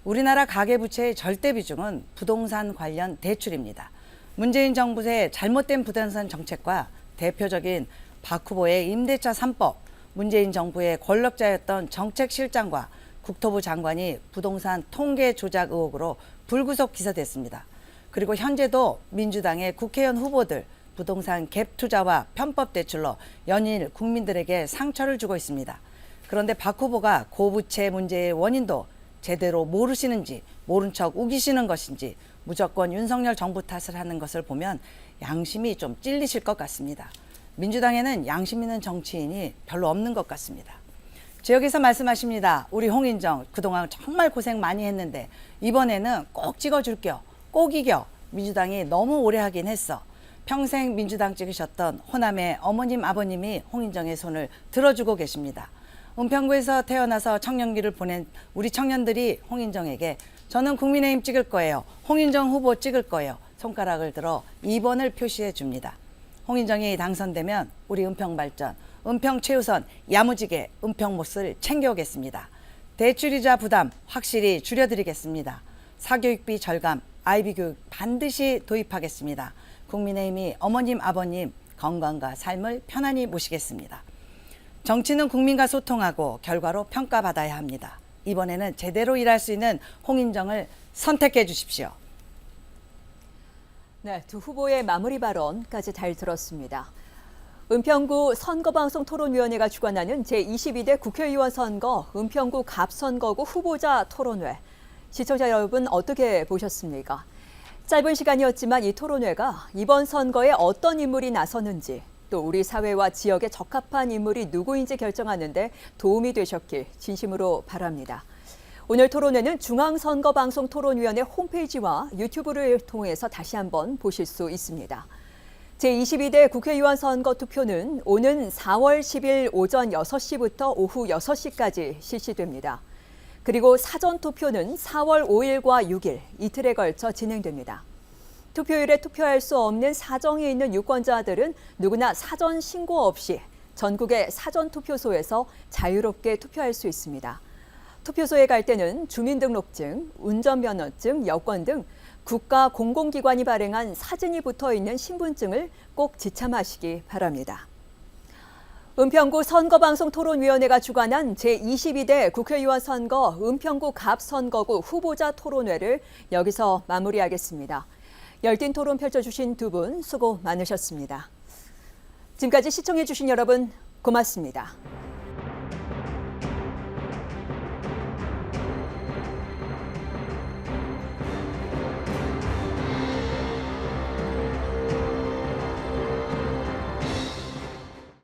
우리나라 가계부채의 절대 비중은 부동산 관련 대출입니다. 문재인 정부의 잘못된 부동산 정책과 대표적인 박 후보의 임대차 3법, 문재인 정부의 권력자였던 정책실장과 국토부 장관이 부동산 통계 조작 의혹으로 불구속 기소됐습니다. 그리고 현재도 민주당의 국회의원 후보들 부동산 갭 투자와 편법 대출로 연일 국민들에게 상처를 주고 있습니다. 그런데 박 후보가 고부채 문제의 원인도 제대로 모르시는지 모른 척 우기시는 것인지 무조건 윤석열 정부 탓을 하는 것을 보면 양심이 좀 찔리실 것 같습니다. 민주당에는 양심 있는 정치인이 별로 없는 것 같습니다. 지역에서 말씀하십니다. 우리 홍인정 그동안 정말 고생 많이 했는데 이번에는 꼭 찍어줄게요. 꼭 이겨. 민주당이 너무 오래 하긴 했어. 평생 민주당 찍으셨던 호남의 어머님 아버님이 홍인정의 손을 들어주고 계십니다. 은평구에서 태어나서 청년기를 보낸 우리 청년들이 홍인정에게 저는 국민의힘 찍을 거예요. 홍인정 후보 찍을 거예요. 손가락을 들어 2번을 표시해 줍니다. 홍인정이 당선되면 우리 은평 발전, 은평 최우선, 야무지게 은평 몫을 챙겨오겠습니다. 대출이자 부담 확실히 줄여드리겠습니다. 사교육비 절감, 아이비 교육 반드시 도입하겠습니다. 국민의힘이 어머님, 아버님 건강과 삶을 편안히 모시겠습니다. 정치는 국민과 소통하고 결과로 평가받아야 합니다. 이번에는 제대로 일할 수 있는 홍인정을 선택해 주십시오. 네, 두 후보의 마무리 발언까지 잘 들었습니다. 은평구 선거방송토론위원회가 주관하는 제22대 국회의원 선거 은평구 갑선거구 후보자 토론회. 시청자 여러분 어떻게 보셨습니까? 짧은 시간이었지만 이 토론회가 이번 선거에 어떤 인물이 나서는지 또 우리 사회와 지역에 적합한 인물이 누구인지 결정하는 데 도움이 되셨길 진심으로 바랍니다. 오늘 토론회는 중앙선거방송토론위원회 홈페이지와 유튜브를 통해서 다시 한번 보실 수 있습니다. 제22대 국회의원 선거 투표는 오는 4월 10일 오전 6시부터 오후 6시까지 실시됩니다. 그리고 사전투표는 4월 5일과 6일 이틀에 걸쳐 진행됩니다. 투표일에 투표할 수 없는 사정이 있는 유권자들은 누구나 사전 신고 없이 전국의 사전투표소에서 자유롭게 투표할 수 있습니다. 투표소에 갈 때는 주민등록증, 운전면허증, 여권 등 국가 공공기관이 발행한 사진이 붙어 있는 신분증을 꼭 지참하시기 바랍니다. 은평구 선거방송토론위원회가 주관한 제22대 국회의원 선거 은평구 갑선거구 후보자 토론회를 여기서 마무리하겠습니다. 열띤 토론 펼쳐주신 두 분 수고 많으셨습니다. 지금까지 시청해주신 여러분 고맙습니다.